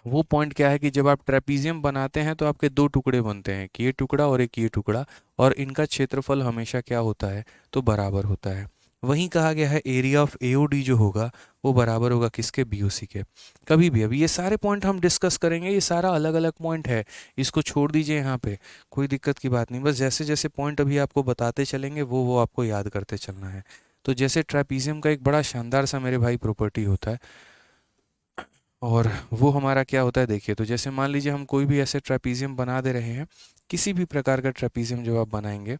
वो पॉइंट क्या है कि जब आप ट्रेपीजियम बनाते हैं तो आपके दो टुकड़े बनते हैं, कि ये टुकड़ा और एक ये टुकड़ा, और इनका क्षेत्रफल हमेशा क्या होता है, तो बराबर होता है। वहीं कहा गया है एरिया ऑफ AOD जो होगा वो बराबर होगा किसके, BOC के। कभी भी अभी ये सारे पॉइंट हम डिस्कस करेंगे, ये सारा अलग अलग पॉइंट है, इसको छोड़ दीजिए यहाँ पे, कोई दिक्कत की बात नहीं। बस जैसे जैसे पॉइंट अभी आपको बताते चलेंगे वो आपको याद करते चलना है। तो जैसे ट्रेपीजियम का एक बड़ा शानदार सा मेरे भाई प्रॉपर्टी होता है, और वो हमारा क्या होता है देखिए, तो जैसे मान लीजिए हम कोई भी ऐसे ट्रेपीजियम बना दे रहे हैं, किसी भी प्रकार का ट्रेपीजियम जो आप बनाएंगे,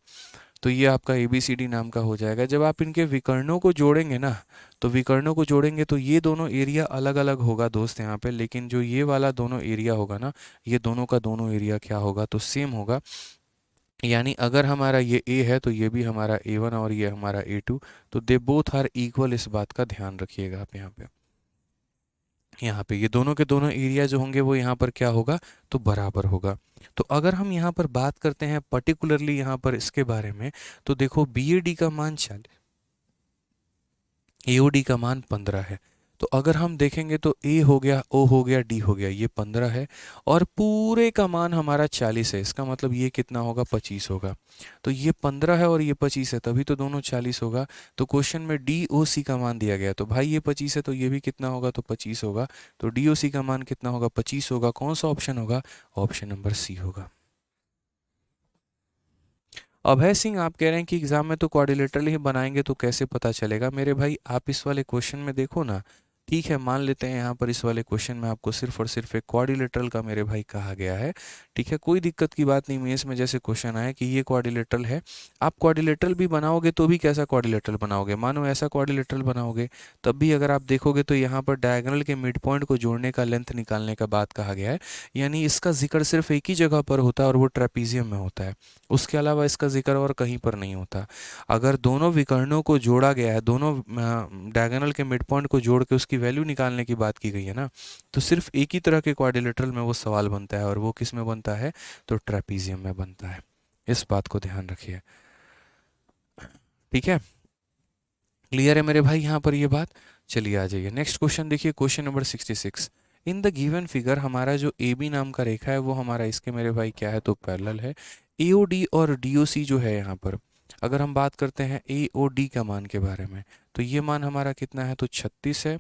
तो ये आपका ABCD नाम का हो जाएगा। जब आप इनके विकर्णों को जोड़ेंगे ना, तो विकर्णों को जोड़ेंगे तो ये दोनों एरिया अलग अलग होगा दोस्त यहाँ पे, लेकिन जो ये वाला दोनों एरिया होगा ना, ये दोनों का दोनों एरिया क्या होगा, तो सेम होगा। यानी अगर हमारा ये A है तो ये भी हमारा A1 और ये हमारा A2, तो दे बोथ आर इक्वल, इस बात का ध्यान रखिएगा आप यहाँ पे। यहाँ पे ये दोनों के दोनों एरिया जो होंगे वो यहाँ पर क्या होगा, तो बराबर होगा। तो अगर हम यहाँ पर बात करते हैं पर्टिकुलरली यहाँ पर इसके बारे में, तो देखो BAD का मान 40, AOD का मान 15 है। तो अगर हम देखेंगे तो A हो गया, O हो गया, D हो गया, ये 15 है, और पूरे का मान हमारा 40 है। इसका मतलब ये कितना होगा, 25 होगा। तो ये 15 है और ये 25 है, तभी तो दोनों 40 होगा। तो क्वेश्चन में DOC का मान दिया गया, तो भाई ये 25 है तो ये भी कितना होगा, तो 25 होगा। तो DOC का मान कितना होगा, 25 होगा। कौन सा ऑप्शन होगा, ऑप्शन नंबर C होगा। अभय सिंह आप कह रहे हैं कि एग्जाम में तो क्वाड्रिलेटरल ही बनाएंगे, तो कैसे पता चलेगा। मेरे भाई आप इस वाले क्वेश्चन में देखो ना, ठीक है, मान लेते हैं यहाँ पर इस वाले क्वेश्चन में आपको सिर्फ और सिर्फ एक क्वाड्रिलेटरल का मेरे भाई कहा गया है, ठीक है, कोई दिक्कत की बात नहीं। मेंस में जैसे क्वेश्चन आया कि ये क्वाड्रिलेटरल है, आप क्वाड्रिलेटरल भी बनाओगे तो भी कैसा क्वाड्रिलेटरल बनाओगे, मानो ऐसा क्वाड्रिलेटरल बनाओगे, तब भी अगर आप देखोगे तो यहाँ पर डायगोनल के मिड पॉइंट को जोड़ने का, लेंथ निकालने का बात कहा गया है। यानी इसका जिक्र सिर्फ एक ही जगह पर होता है और वो ट्रेपीजियम में होता है, उसके अलावा इसका जिक्र और कहीं पर नहीं होता। अगर दोनों विकर्णों को जोड़ा गया है, दोनों डायगोनल के मिड पॉइंट को जोड़ के उसकी वैल्यू निकालने की बात की गई है ना, तो सिर्फ एक ही तरह के क्वाड्रिलेटरल में वो सवाल बनता है, और वो किस में बनता है, तो ट्रेपीजियम में बनता है। इस बात को ध्यान रखिए, ठीक है, क्लियर है मेरे भाई यहाँ पर ये बात। चलिए आ जाइए नेक्स्ट क्वेश्चन देखिए, question number 66। In the given figure हमारा जो AB नाम का रेखा है वो हमारा इसके मेरे भाई क्या है, तो पैरेलल है। AOD और DOC जो है यहाँ पर, अगर हम बात करते हैं AOD का मान के बारे में, तो ये मान हमारा कितना है, तो 36 है।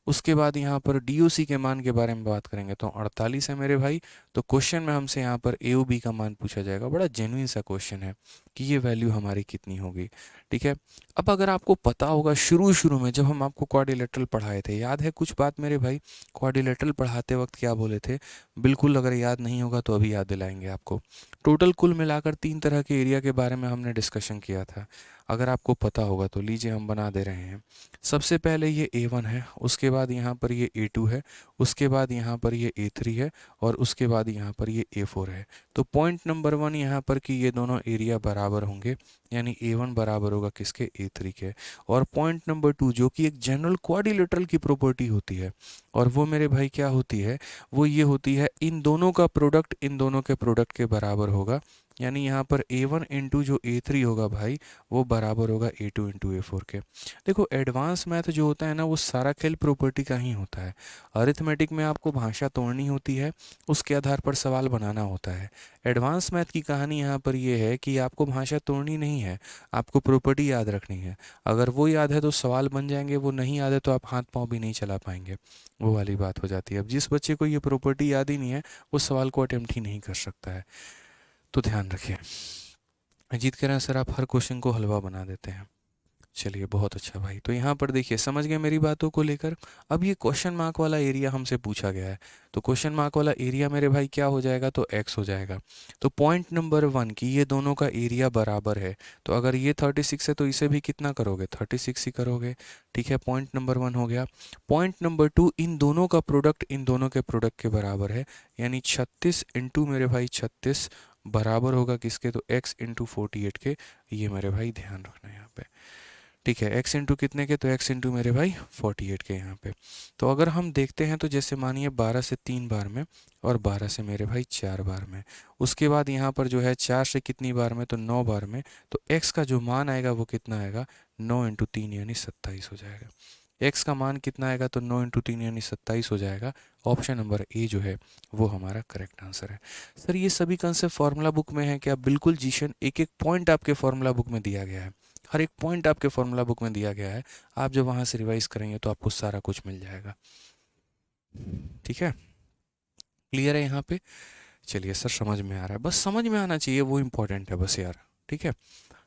उसके बाद यहाँ पर DOC के मान के बारे में बात करेंगे तो 48 है मेरे भाई। तो क्वेश्चन में हमसे यहाँ पर AOB का मान पूछा जाएगा, बड़ा जेन्युइन सा क्वेश्चन है कि ये वैल्यू हमारी कितनी होगी, ठीक है। अब अगर आपको पता होगा शुरू शुरू में जब हम आपको क्वाड्रिलेटरल पढ़ाए थे, याद है कुछ बात मेरे भाई, क्वाड्रिलेटरल पढ़ाते वक्त क्या बोले थे, बिल्कुल अगर याद नहीं होगा तो अभी याद दिलाएंगे आपको। टोटल कुल मिलाकर 3 तरह के एरिया के बारे में हमने डिस्कशन किया था। अगर आपको पता होगा तो लीजिए हम बना दे रहे हैं। सबसे पहले ये A1 है, उसके बाद यहाँ पर ये A2 है, उसके बाद यहाँ पर ये A3 है, और उसके बाद यहाँ पर ये A4 है। तो पॉइंट नंबर 1 यहाँ पर कि ये दोनों एरिया बराबर होंगे, यानी A1 बराबर होगा किसके, A3 के। और पॉइंट नंबर 2 जो कि एक जनरल क्वाड्रिलेटरल की प्रॉपर्टी होती है, और वो मेरे भाई क्या होती है, वो ये होती है इन दोनों का प्रोडक्ट इन दोनों के प्रोडक्ट के बराबर होगा। यानी यहाँ पर A1 इंटू जो A3 होगा भाई, वो बराबर होगा A2 इंटू A4 के। देखो एडवांस मैथ जो होता है ना, वो सारा खेल प्रॉपर्टी का ही होता है। अरिथमेटिक में आपको भाषा तोड़नी होती है, उसके आधार पर सवाल बनाना होता है। एडवांस मैथ की कहानी यहाँ पर ये है कि आपको भाषा तोड़नी नहीं है, आपको प्रॉपर्टी याद रखनी है। अगर वो याद है तो सवाल बन जाएंगे, वो नहीं याद है तो आप हाथ पाँव भी नहीं चला पाएंगे, वो वाली बात हो जाती है। अब जिस बच्चे को ये प्रॉपर्टी याद ही नहीं है, वो सवाल को अटेम्प्ट ही नहीं कर सकता है। तो ध्यान रखिए। अजीत कह रहे हैं सर आप हर क्वेश्चन को हलवा बना देते हैं। चलिए बहुत अच्छा भाई। तो यहाँ पर देखिए समझ गए मेरी बातों को लेकर। अब ये क्वेश्चन मार्क वाला एरिया हमसे पूछा गया है, तो क्वेश्चन मार्क वाला एरिया मेरे भाई क्या हो जाएगा, तो x हो जाएगा। तो पॉइंट नंबर 1 की ये दोनों का एरिया बराबर है, तो अगर ये 36 है तो इसे भी कितना करोगे, 36 ही करोगे। ठीक है, पॉइंट नंबर 1 हो गया। पॉइंट नंबर 2 इन दोनों का प्रोडक्ट इन दोनों के प्रोडक्ट के बराबर है, यानी 36 इंटू मेरे भाई 36 बराबर होगा किसके, तो x इंटू 48 के। ये मेरे भाई ध्यान रखना है यहाँ पे। ठीक है, x इंटू कितने के, तो x इंटू मेरे भाई 48 के यहाँ पे। तो अगर हम देखते हैं तो जैसे मानिए 12 से 3 बार में, और 12 से मेरे भाई 4 बार में, उसके बाद यहाँ पर जो है 4 से कितनी बार में, तो 9 बार में। तो x का जो मान आएगा वो कितना आएगा, 9 इंटू 3 यानी 27 हो जाएगा। x का मान कितना आएगा, तो 9 इंटू 3 यानी 27 हो जाएगा। ऑप्शन नंबर ए जो है वो हमारा करेक्ट आंसर है। सर ये सभी कंसेप्ट फॉर्मूला बुक में है क्या, बिल्कुल जीशन, एक एक पॉइंट आपके फॉर्मूला बुक में दिया गया है, हर एक पॉइंट आपके फॉर्मूला बुक में दिया गया है। आप जब वहाँ से रिवाइज करेंगे तो आपको सारा कुछ मिल जाएगा। ठीक है, क्लियर है यहाँ पे। चलिए सर समझ में आ रहा है, बस समझ में आना चाहिए, वो इम्पोर्टेंट है बस यार। ठीक है,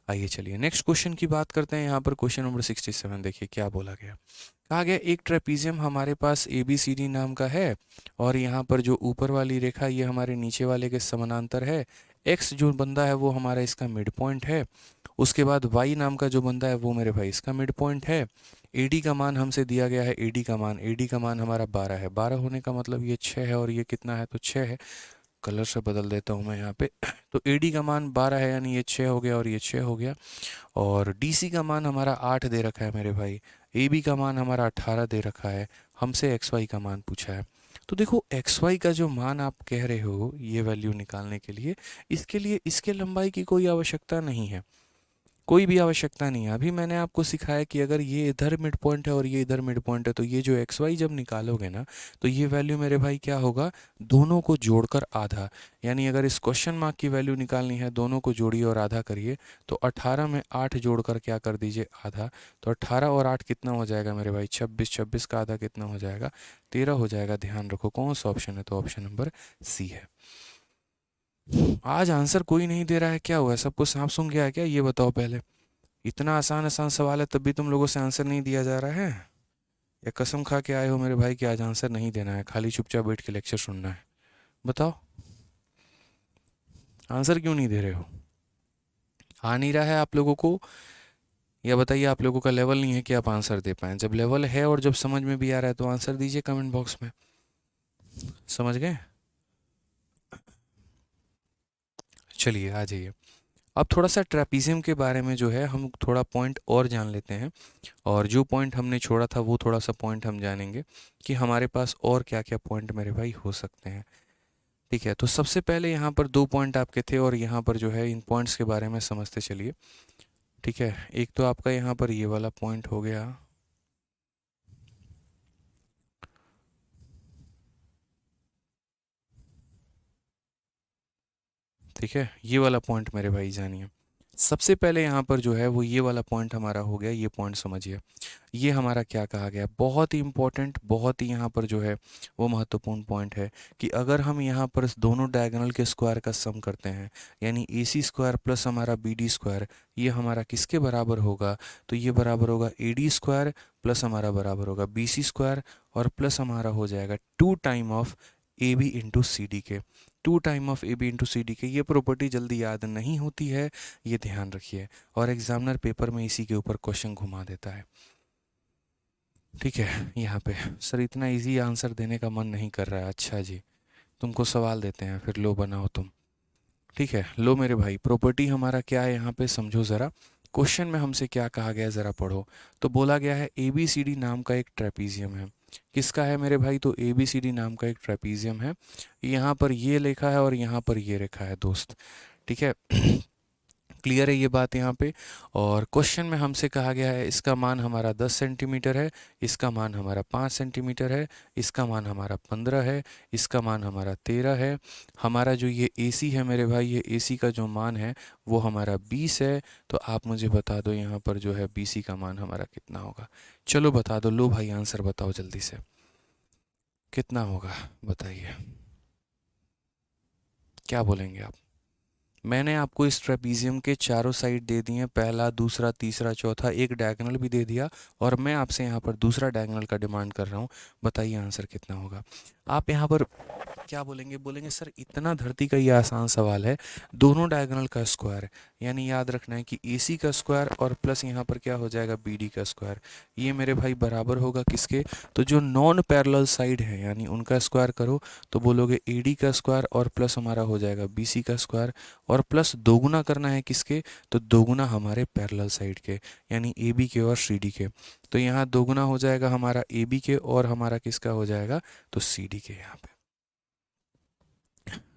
आइए चलिए नेक्स्ट क्वेश्चन की बात करते हैं। यहाँ पर क्वेश्चन नंबर 67 देखिए क्या बोला गया। कहा गया एक ट्रेपीजियम हमारे पास ABCD नाम का है, और यहाँ पर जो ऊपर वाली रेखा ये हमारे नीचे वाले के समानांतर है। x जो बंदा है वो हमारा इसका मिड पॉइंट है। उसके बाद y नाम का जो बंदा है वो मेरे भाई इसका मिड पॉइंट है। AD का मान हमसे दिया गया है, AD का मान हमारा 12 है। 12 होने का मतलब ये 6 है, और ये कितना है, तो 6 है। कलर से बदल देता हूँ मैं यहाँ पे। तो AD का मान 12 है, यानी ये 6 हो गया और ये 6 हो गया। और DC का मान हमारा 8 दे रखा है मेरे भाई। AB का मान हमारा 18 दे रखा है। हमसे XY का मान पूछा है। तो देखो XY का जो मान आप कह रहे हो ये वैल्यू निकालने के लिए, इसके लिए इसके लंबाई की कोई आवश्यकता नहीं है, कोई भी आवश्यकता नहीं है। अभी मैंने आपको सिखाया कि अगर ये इधर मिड पॉइंट है और ये इधर मिड पॉइंट है, तो ये जो XY जब निकालोगे ना, तो ये वैल्यू मेरे भाई क्या होगा, दोनों को जोड़कर आधा। यानी अगर इस क्वेश्चन मार्क की वैल्यू निकालनी है, दोनों को जोड़िए और आधा करिए। तो 18 में 8 जोड़कर क्या कर दीजिए, आधा। तो 18 और 8 कितना हो जाएगा मेरे भाई, 26। 26 का आधा कितना हो जाएगा, 13 हो जाएगा। ध्यान रखो कौन सा ऑप्शन है, तो ऑप्शन नंबर सी है। आज आंसर कोई नहीं दे रहा है, क्या हुआ, सबको सांप सूंघ गया है क्या, ये बताओ पहले। इतना आसान आसान सवाल है तब भी तुम लोगों से आंसर नहीं दिया जा रहा है, या कसम खा के आए हो मेरे भाई कि आज आंसर नहीं देना है, खाली चुपचाप बैठ के लेक्चर सुनना है। बताओ आंसर क्यों नहीं दे रहे हो, आ नहीं रहा है आप लोगों को, या बताइए आप लोगों का लेवल नहीं है कि आप आंसर दे पाएँ। जब लेवल है और जब समझ में भी आ रहा है तो आंसर दीजिए कमेंट बॉक्स में। समझ गए, चलिए आ जाइए। अब थोड़ा सा ट्रेपीजियम के बारे में जो है हम थोड़ा पॉइंट और जान लेते हैं, और जो पॉइंट हमने छोड़ा था वो थोड़ा सा पॉइंट हम जानेंगे कि हमारे पास और क्या क्या पॉइंट मेरे भाई हो सकते हैं। ठीक है, तो सबसे पहले यहाँ पर 2 पॉइंट आपके थे, और यहाँ पर जो है इन पॉइंट्स के बारे में समझते चलिए। ठीक है, एक तो आपका यहाँ पर ये वाला पॉइंट हो गया। ठीक है, ये वाला पॉइंट मेरे भाई जानिए। सबसे पहले यहाँ पर जो है वो ये वाला पॉइंट हमारा हो गया, ये पॉइंट समझिए। ये हमारा क्या कहा गया, बहुत ही इंपॉर्टेंट, बहुत ही यहाँ पर जो है वो महत्वपूर्ण पॉइंट है कि अगर हम यहाँ पर दोनों डायगोनल के स्क्वायर का सम करते हैं, यानी AC स्क्वायर प्लस हमारा BD स्क्वायर, ये हमारा किसके बराबर होगा, तो ये बराबर होगा AD स्क्वायर प्लस हमारा बराबर होगा BC स्क्वायर, और प्लस हमारा हो जाएगा 2 time of A B into C D के, 2 time of A B into C D के। ये प्रॉपर्टी जल्दी याद नहीं होती है, ये ध्यान रखिए, और एग्जामिनर पेपर में इसी के ऊपर क्वेश्चन घुमा देता है। ठीक है, यहाँ पे सर इतना इजी आंसर देने का मन नहीं कर रहा है। अच्छा जी, तुमको सवाल देते हैं, फिर लो बनाओ तुम। ठीक है, लो मेरे भाई, प्रॉपर्टी हमारा क्या है यहाँ पे समझो ज़रा। क्वेश्चन में हमसे क्या कहा गया है ज़रा पढ़ो। तो बोला गया है ए बी सी डी नाम का एक ट्रेपीजियम है। किसका है मेरे भाई? तो ए बी सी डी नाम का एक ट्रेपीजियम है। यहाँ पर ये लिखा है और यहाँ पर ये लिखा है दोस्त। ठीक है क्लियर है ये बात यहाँ पे। और क्वेश्चन में हमसे कहा गया है इसका मान हमारा 10 सेंटीमीटर है, इसका मान हमारा 5 सेंटीमीटर है, इसका मान हमारा 15 है, इसका मान हमारा 13 है। हमारा जो ये एसी है मेरे भाई, ये एसी का जो मान है वो हमारा 20 है। तो आप मुझे बता दो यहाँ पर जो है बीसी का मान हमारा कितना होगा। चलो बता दो, लो भाई आंसर बताओ जल्दी से, कितना होगा बताइए, क्या बोलेंगे आप? मैंने आपको इस ट्रेपीजियम के चारों साइड दे दिए, पहला, दूसरा, तीसरा, चौथा, एक डायगोनल भी दे दिया, और मैं आपसे यहाँ पर दूसरा डायगोनल का डिमांड कर रहा हूँ। बताइए आंसर कितना होगा। आप यहाँ पर क्या बोलेंगे? बोलेंगे सर इतना धरती का ये आसान सवाल है, दोनों डायगोनल का स्क्वायर, यानी याद रखना है कि AC का स्क्वायर और प्लस यहाँ पर क्या हो जाएगा BD का स्क्वायर, ये मेरे भाई बराबर होगा किसके? तो जो नॉन पैरेलल साइड है यानी उनका स्क्वायर करो तो बोलोगे AD का स्क्वायर और प्लस हमारा हो जाएगा BC का स्क्वायर, और प्लस दोगुना करना है किसके? तो दोगुना हमारे पैरेलल साइड के, यानी AB के और CD के। तो यहाँ दोगुना हो जाएगा हमारा AB के और हमारा किसका हो जाएगा? तो CD के। यहाँ पे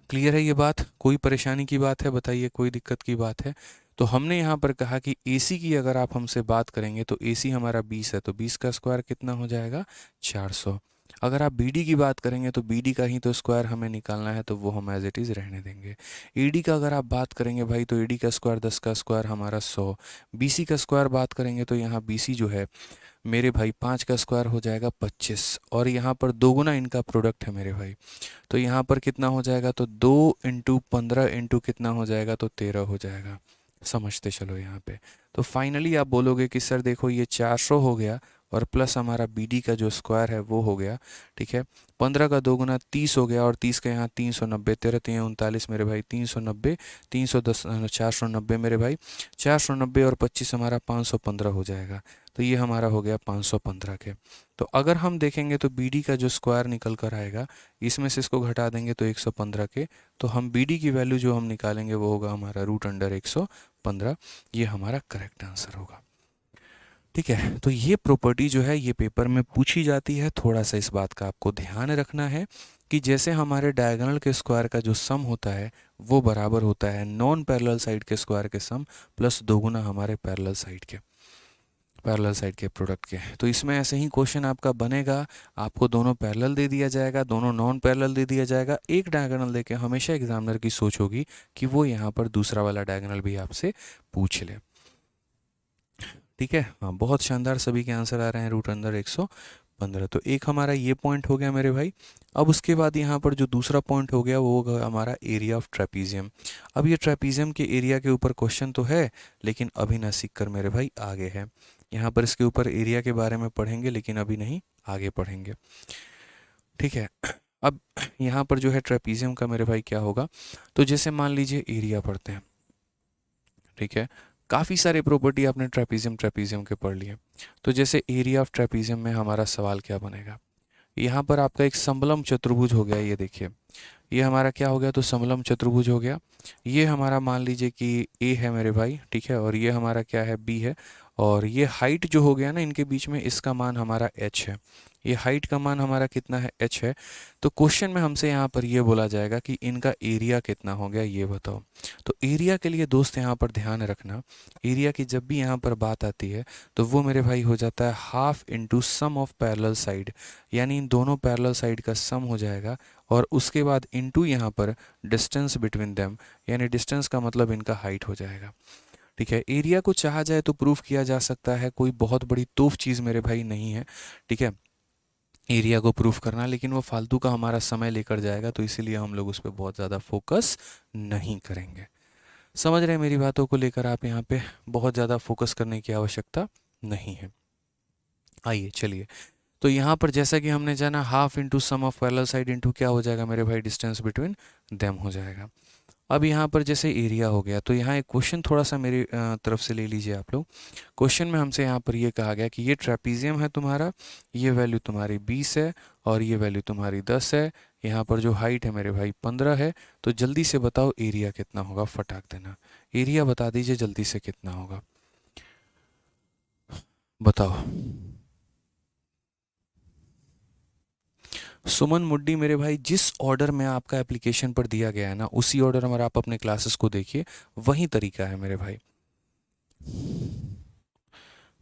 क्लियर है ये बात? कोई परेशानी की बात है बताइए, कोई दिक्कत की बात है? तो हमने यहाँ पर कहा कि AC की अगर आप हमसे बात करेंगे तो AC हमारा 20 है, तो 20 का स्क्वायर कितना हो जाएगा? 400। अगर आप BD की बात करेंगे तो BD का ही तो स्क्वायर हमें निकालना है, तो वो हम एज इट इज़ रहने देंगे। AD का अगर आप बात करेंगे भाई तो AD का स्क्वायर 10 का स्क्वायर हमारा 100। BC का स्क्वायर बात करेंगे तो यहाँ BC जो है मेरे भाई 5 का स्क्वायर हो जाएगा 25, और यहाँ पर दोगुना इनका प्रोडक्ट है मेरे भाई, तो यहाँ पर कितना हो जाएगा? तो 2 इंटू 15 इंटू कितना हो जाएगा? तो 13 हो जाएगा। समझते चलो यहाँ पे। तो फाइनली आप बोलोगे कि सर देखो ये 400 हो गया और प्लस हमारा BD का जो स्क्वायर है वो हो गया। ठीक है, 15 का दोगुना 30 हो गया, और 30 का यहाँ 390, 13 3 39 मेरे भाई 390, 310 490 मेरे भाई 490, और 25 हमारा 515 हो जाएगा। तो ये हमारा हो गया 515 के। तो अगर हम देखेंगे तो BD का जो स्क्वायर निकल कर आएगा, इसमें से इसको घटा देंगे तो 115 के, तो हम BD की वैल्यू जो हम निकालेंगे वो होगा हमारा √115। ये हमारा करेक्ट आंसर होगा। ठीक है, तो ये प्रॉपर्टी जो है ये पेपर में पूछी जाती है। थोड़ा सा इस बात का आपको ध्यान रखना है कि जैसे हमारे डायगोनल के स्क्वायर का जो सम होता है वो बराबर होता है नॉन पैरेलल साइड के स्क्वायर के सम प्लस दोगुना हमारे पैरेलल साइड के प्रोडक्ट के। तो इसमें ऐसे ही क्वेश्चन आपका बनेगा, आपको दोनों पैरेलल दे दिया जाएगा, दोनों नॉन पैरेलल दे दिया जाएगा, एक डायगोनल देके हमेशा एग्जामिनर की सोच होगी कि वो यहाँ पर दूसरा वाला डायगोनल भी आपसे पूछ ले। ठीक है, हाँ बहुत शानदार, सभी के आंसर आ रहे हैं √115। तो एक हमारा ये पॉइंट हो गया मेरे भाई। अब उसके बाद यहाँ पर जो दूसरा पॉइंट हो गया वो होगा हमारा एरिया ऑफ ट्रेपीजियम। अब ये ट्रेपीजियम के एरिया के ऊपर क्वेश्चन तो है, लेकिन अभी ना सीख कर मेरे भाई आगे है। यहाँ पर इसके ऊपर एरिया के बारे में पढ़ेंगे, लेकिन अभी नहीं, आगे पढ़ेंगे। ठीक है, अब यहाँ पर जो है ट्रेपीजियम का मेरे भाई क्या होगा, तो जैसे मान लीजिए एरिया पढ़ते हैं। ठीक है, काफ़ी सारे प्रॉपर्टी आपने ट्रेपीजियम के पढ़ लिए। तो जैसे एरिया ऑफ ट्रेपीजियम में हमारा सवाल क्या बनेगा, यहाँ पर आपका एक समलम चतुर्भुज हो गया, ये देखिए ये हमारा क्या हो गया, तो समलम चतुर्भुज हो गया। ये हमारा मान लीजिए कि A है मेरे भाई, ठीक है, और ये हमारा क्या है, B है, और ये हाइट जो हो गया ना इनके बीच में, इसका मान हमारा h है। ये हाइट का मान हमारा कितना है, h है। तो क्वेश्चन में हमसे यहाँ पर ये बोला जाएगा कि इनका एरिया कितना हो गया, ये बताओ। तो एरिया के लिए दोस्त यहाँ पर ध्यान रखना, एरिया की जब भी यहाँ पर बात आती है तो वो मेरे भाई हो जाता है half into sum of parallel side, यानी इन दोनों पैरेलल साइड का सम हो जाएगा, और उसके बाद इनटू यहाँ पर डिस्टेंस बिटवीन देम, यानी डिस्टेंस का मतलब इनका हाइट हो जाएगा। ठीक है, एरिया को चाहा जाए तो प्रूफ किया जा सकता है, कोई बहुत बड़ी तोफ चीज़ मेरे भाई नहीं है। ठीक है, एरिया को प्रूफ करना, लेकिन वो फालतू का हमारा समय लेकर जाएगा, तो इसीलिए हम लोग उस पर बहुत ज़्यादा फोकस नहीं करेंगे। समझ रहे हैं मेरी बातों को लेकर? आप यहाँ पे बहुत ज़्यादा फोकस करने की आवश्यकता नहीं है। आइए चलिए, तो यहाँ पर जैसा कि हमने जाना half into sum of parallel side into क्या हो जाएगा मेरे भाई, डिस्टेंस बिटवीन देम हो जाएगा। अब यहाँ पर जैसे एरिया हो गया, तो यहाँ एक क्वेश्चन थोड़ा सा मेरी तरफ से ले लीजिए आप लोग। क्वेश्चन में हमसे यहाँ पर ये कहा गया कि ये ट्रेपीजियम है तुम्हारा, ये वैल्यू तुम्हारी 20 है और ये वैल्यू तुम्हारी 10 है, यहाँ पर जो हाइट है मेरे भाई 15 है। तो जल्दी से बताओ एरिया कितना होगा, फटाक देना एरिया बता दीजिए जल्दी से कितना होगा, बताओ। सुमन मुड्डी मेरे भाई, जिस ऑर्डर में आपका एप्लीकेशन पर दिया गया है ना, उसी ऑर्डर में आप अपने क्लासेस को देखिए, वही तरीका है मेरे भाई।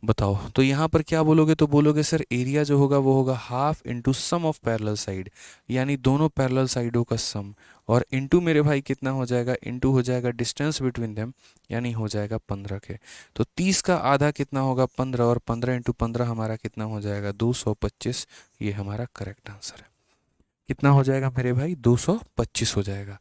बताओ, तो यहाँ पर क्या बोलोगे, तो बोलोगे सर एरिया जो होगा वो होगा half into sum of parallel side, यानी दोनों पैरेलल साइडों का सम, और इंटू मेरे भाई कितना हो जाएगा, इंटू हो जाएगा डिस्टेंस बिटवीन देम, यानी हो जाएगा 15 के। तो 30 का आधा कितना होगा 15, और 15 इंटू 15 हमारा कितना हो जाएगा 225। ये हमारा करेक्ट आंसर है। कितना हो जाएगा मेरे भाई, 225 हो जाएगा।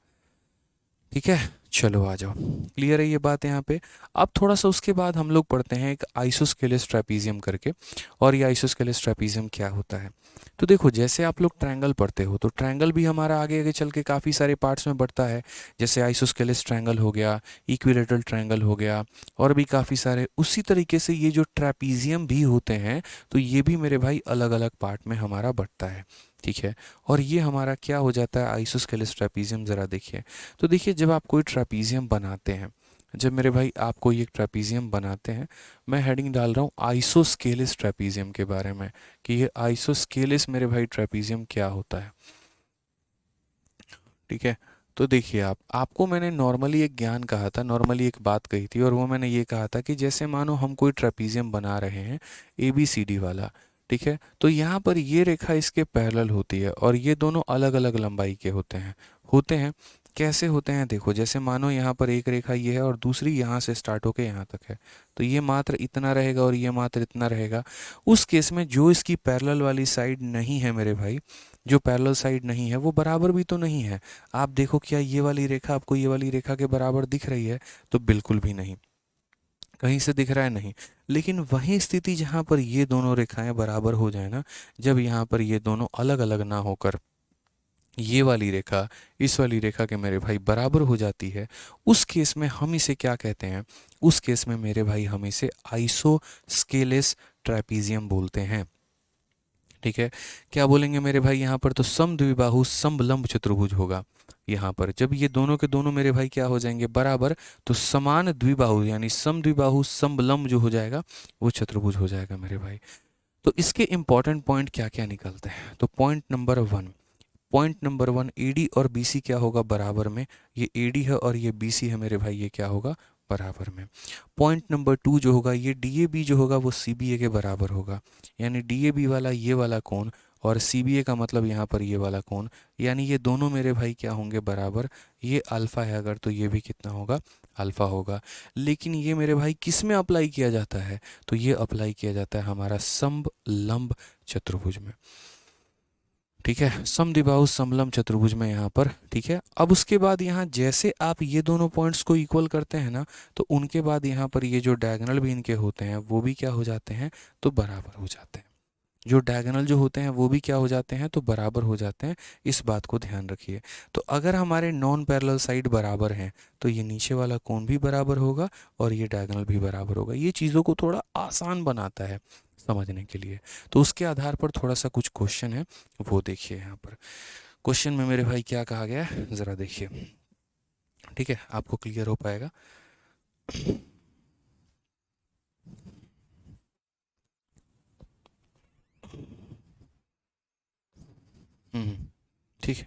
ठीक है, चलो आ जाओ, क्लियर है ये बात यहाँ पे। अब थोड़ा सा उसके बाद हम लोग पढ़ते हैं एक आइसोस्केलेस ट्रेपीजियम करके, और ये आइसोस्केलेस ट्रेपीजियम क्या होता है। तो देखो, जैसे आप लोग ट्रायंगल पढ़ते हो, तो ट्रायंगल भी हमारा आगे आगे चल के काफ़ी सारे पार्ट्स में बढ़ता है। जैसे आइसोस्केलेस ट्रायंगल हो गया, इक्विलेटरल ट्रायंगल हो गया, और भी काफ़ी सारे। उसी तरीके से ये जो ट्रेपीजियम भी होते हैं, तो ये भी मेरे भाई अलग अलग पार्ट में हमारा बढ़ता है। ठीक है, और ये हमारा क्या हो जाता है आइसोस्केलेस ट्रेपीजियम, ज़रा देखिए। तो देखिए, जब आप कोई ट्रेपीजियम बनाते हैं, जब मेरे भाई आप कोई एक ट्रेपीजियम बनाते हैं, मैं हेडिंग डाल रहा हूँ आइसोस्केलेस ट्रेपीजियम के बारे में, कि ये आइसोस्केलेस मेरे भाई ट्रेपीजियम क्या होता है। ठीक है, तो देखिए, आपको मैंने नॉर्मली एक ज्ञान कहा था, नॉर्मली एक बात कही थी, और वो मैंने ये कहा था कि जैसे मानो हम कोई ट्रेपीजियम बना रहे हैं ABCD वाला। ठीक है, तो यहाँ पर ये रेखा इसके पैरेलल होती है, और ये दोनों अलग अलग लंबाई के होते हैं। कैसे होते हैं, देखो, जैसे मानो यहाँ पर एक रेखा ये है और दूसरी यहाँ से स्टार्ट होकर यहाँ तक है, तो ये मात्र इतना रहेगा और ये मात्र इतना रहेगा। उस केस में जो इसकी पैरेलल वाली साइड नहीं है मेरे भाई, जो पैरेलल साइड नहीं है वो बराबर भी तो नहीं है। आप देखो, क्या ये वाली रेखा आपको ये वाली रेखा के बराबर दिख रही है, तो बिल्कुल भी नहीं, कहीं से दिख रहा है नहीं। लेकिन वही स्थिति जहाँ पर ये दोनों रेखाएं बराबर हो जाए ना, जब यहाँ पर ये दोनों अलग अलग ना होकर ये वाली रेखा इस वाली रेखा के मेरे भाई बराबर हो जाती है, उस केस में हम इसे क्या कहते हैं, उस केस में मेरे भाई हम इसे आइसोस्केलेस ट्रेपीजियम बोलते हैं। ठीक है, क्या बोलेंगे मेरे भाई यहाँ पर, तो समद्विबाहु समलंब चतुर्भुज होगा। यहाँ पर जब ये दोनों के दोनों मेरे भाई क्या हो जाएंगे बराबर, तो समान द्विबाहु यानी समद्विबाहु समलंब जो हो जाएगा वो चतुर्भुज हो जाएगा मेरे भाई। तो इसके इंपॉर्टेंट पॉइंट क्या क्या निकलते हैं, तो पॉइंट नंबर वन AD और BC क्या होगा बराबर में, ये AD है और ये BC है मेरे भाई, ये क्या होगा बराबर में। पॉइंट नंबर 2 जो होगा, ये DAB जो होगा वो CBA के बराबर होगा, यानी DAB वाला ये वाला कोण और CBA का मतलब यहाँ पर ये वाला कोण, यानी ये दोनों मेरे भाई क्या होंगे बराबर। ये अल्फ़ा है अगर, तो ये भी कितना होगा, अल्फ़ा होगा। लेकिन ये मेरे भाई किस में अप्लाई किया जाता है, तो ये अप्लाई किया जाता है हमारा समलंब चतुर्भुज में। ठीक है, समद्विबाहु समलंब चतुर्भुज में यहाँ पर। ठीक है, अब उसके बाद यहाँ जैसे आप ये दोनों पॉइंट्स को इक्वल करते हैं ना, तो उनके बाद यहाँ पर ये जो डायगोनल भी इनके होते हैं वो भी क्या हो जाते हैं, तो बराबर हो जाते हैं। जो डायगोनल जो होते हैं वो भी क्या हो जाते हैं, तो बराबर हो जाते हैं। इस बात को ध्यान रखिए। तो अगर हमारे नॉन पैरेलल साइड बराबर हैं, तो ये नीचे वाला कोण भी बराबर होगा और ये डायगोनल भी बराबर होगा। ये चीज़ों को थोड़ा आसान बनाता है समझने के लिए। तो उसके आधार पर थोड़ा सा कुछ क्वेश्चन है, वो देखिए यहाँ पर। क्वेश्चन में मेरे भाई क्या कहा गया है, ज़रा देखिए। ठीक है, आपको क्लियर हो पाएगा। ठीक है,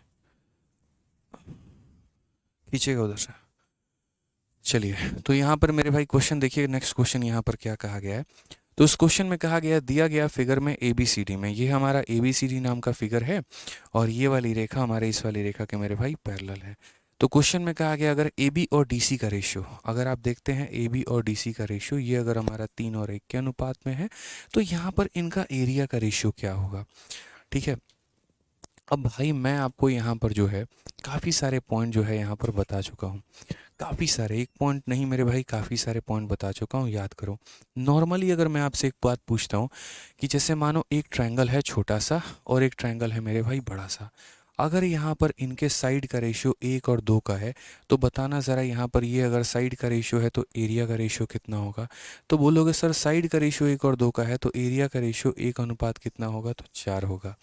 खींचेगा उधर से। चलिए, तो यहाँ पर मेरे भाई क्वेश्चन देखिए, नेक्स्ट क्वेश्चन यहाँ पर क्या कहा गया है। तो उस क्वेश्चन में कहा गया, दिया गया फिगर में ABCD में, ये हमारा ABCD नाम का फिगर है और ये वाली रेखा हमारे इस वाली रेखा के मेरे भाई पैरेलल है। तो क्वेश्चन में कहा गया, अगर AB और DC का रेशियो, अगर आप देखते हैं AB और DC का रेशियो, ये अगर हमारा 3 और 1 के अनुपात में है, तो यहाँ पर इनका एरिया का रेशियो क्या होगा। ठीक है, अब भाई मैं आपको यहाँ पर जो है काफ़ी सारे पॉइंट जो है यहाँ पर बता चुका हूँ, काफ़ी सारे, एक पॉइंट नहीं मेरे भाई, काफ़ी सारे पॉइंट बता चुका हूँ, याद करो। नॉर्मली अगर मैं आपसे एक बात पूछता हूँ कि जैसे मानो एक ट्रायंगल है छोटा सा और एक ट्रायंगल है मेरे भाई बड़ा सा, अगर यहाँ पर इनके साइड का रेशियो 1 और 2 का है तो बताना ज़रा, यहाँ पर ये अगर साइड का रेशियो है तो एरिया का रेशियो कितना होगा? तो बोलोगे सर साइड का रेशियो 1 और 2 का है तो एरिया का रेशियो 1 अनुपात कितना होगा? तो 4 होगा।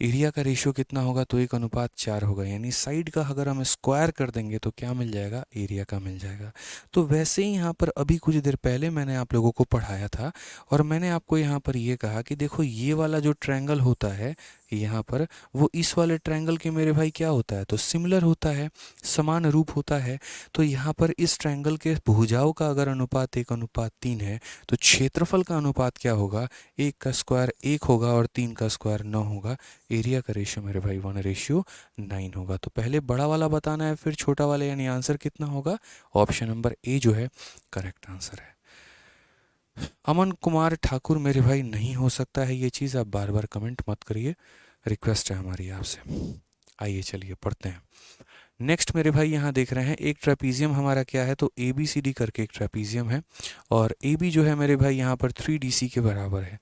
एरिया का रेशियो कितना होगा? तो 1 अनुपात 4 होगा। यानी साइड का अगर हम स्क्वायर कर देंगे तो क्या मिल जाएगा? एरिया का मिल जाएगा। तो वैसे ही यहाँ पर अभी कुछ देर पहले मैंने आप लोगों को पढ़ाया था और मैंने आपको यहाँ पर ये कहा कि देखो ये वाला जो ट्रायंगल होता है यहाँ पर, वो इस वाले ट्रायंगल के मेरे भाई क्या होता है? तो सिमिलर होता है, समान रूप होता है। तो यहाँ पर इस ट्रायंगल के भुजाओं का अगर अनुपात 1 अनुपात 3 है तो क्षेत्रफल का अनुपात क्या होगा? 1 का स्क्वायर 1 होगा और 3 का स्क्वायर 9 होगा। एरिया का रेशियो मेरे भाई 1:9 होगा। तो पहले बड़ा वाला बताना है फिर छोटा वाला, यानी आंसर कितना होगा? ऑप्शन नंबर ए जो है करेक्ट आंसर है। अमन कुमार ठाकुर मेरे भाई नहीं हो सकता है ये चीज़, आप बार बार कमेंट मत करिए, रिक्वेस्ट है हमारी आपसे। आइए चलिए पढ़ते हैं। नेक्स्ट मेरे भाई यहाँ देख रहे हैं एक ट्रेपीजियम हमारा क्या है? तो ए बी सी डी करके एक ट्रेपीजियम है और ए बी जो है मेरे भाई यहाँ पर 3DC के बराबर है।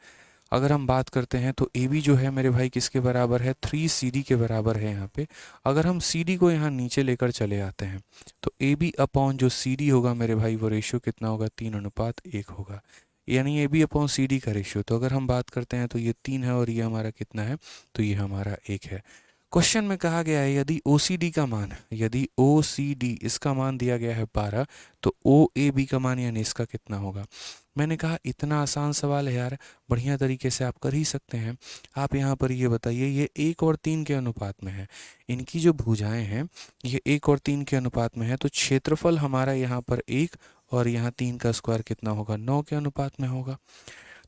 अगर हम बात करते हैं तो ए बी जो है मेरे भाई किसके बराबर है? 3CD के बराबर है यहाँ पे। अगर हम CD को यहाँ नीचे लेकर चले आते हैं तो ए बी अपॉन जो CD होगा मेरे भाई वो रेशियो कितना होगा? 3:1 होगा। यानी ए बी अपॉन CD का रेशियो, तो अगर हम बात करते हैं तो ये 3 है और ये हमारा कितना है? तो ये हमारा 1 है। क्वेश्चन में कहा गया है यदि OCD का मान, यदि OCD इसका मान दिया गया है 12 तो OAB का मान यानी इसका कितना होगा? मैंने कहा इतना आसान सवाल है यार, बढ़िया तरीके से आप कर ही सकते हैं। आप यहाँ पर ये बताइए, ये 1 और 3 के अनुपात में है, इनकी जो भुजाएं हैं ये 1 और 3 के अनुपात में है, तो क्षेत्रफल हमारा यहाँ पर 1 और यहाँ 3 का स्क्वायर कितना होगा? 9 के अनुपात में होगा।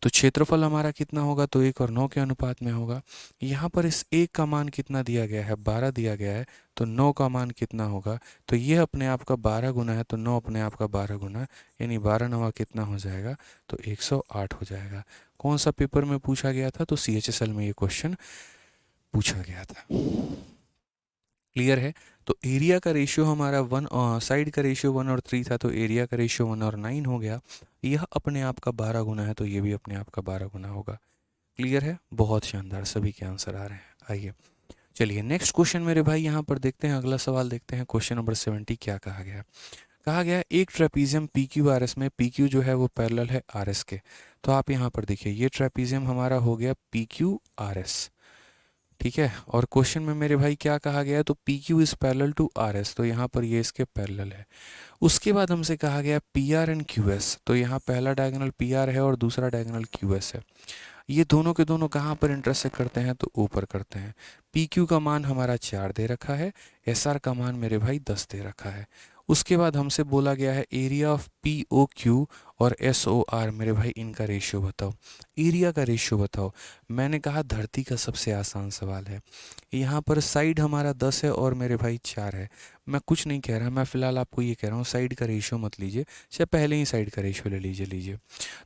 तो क्षेत्रफल हमारा कितना होगा? तो 1 और 9 के अनुपात में होगा। यहाँ पर इस 1 का मान कितना दिया गया है? 12 दिया गया है। तो 9 का मान कितना होगा? तो ये अपने आप का 12 गुना है तो 9 अपने आप का 12 गुना, यानी 12 9 कितना हो जाएगा? तो 108 हो जाएगा। कौन सा पेपर में पूछा गया था? तो CHSL में ये क्वेश्चन पूछा गया था। क्लियर है? तो एरिया का रेशियो हमारा 1, साइड का रेशियो 1 और 3 था तो एरिया का रेशियो 1 और 9 हो गया। यह अपने आप का 12 गुना है तो ये भी अपने आप का 12 गुना होगा। क्लियर है? बहुत शानदार, सभी के आंसर आ रहे हैं। आइए चलिए नेक्स्ट क्वेश्चन मेरे भाई यहाँ पर देखते हैं, अगला सवाल देखते हैं। क्वेश्चन नंबर 70 क्या कहा गया है? कहा गया है एक ट्रेपीजियम PQRS में PQ जो है वो पैरेलल है RS के। तो आप यहाँ पर देखिए ये ट्रेपीजियम हमारा हो गया PQRS, ठीक है। और क्वेश्चन में मेरे भाई क्या कहा गया है? तो PQ is parallel to RS, तो यहाँ पर ये इसके पैरेलल है। उसके बाद हमसे कहा गया PR एंड QS, तो यहाँ पहला डायगोनल PR है और दूसरा डायगोनल QS है। ये दोनों के दोनों कहाँ पर इंटरसेक्ट करते हैं? तो ऊपर करते हैं। PQ का मान हमारा 4 दे रखा है, SR का मान मेरे भाई 10 दे रखा है। उसके बाद हमसे बोला गया है एरिया ऑफ POQ और SOR, मेरे भाई इनका रेशियो बताओ, एरिया का रेशियो बताओ। मैंने कहा धरती का सबसे आसान सवाल है। यहाँ पर साइड हमारा 10 है और मेरे भाई 4 है। मैं कुछ नहीं कह रहा, मैं फ़िलहाल आपको ये कह रहा हूँ साइड का रेशियो मत लीजिए, चाहे पहले ही साइड का रेशियो ले लीजिए।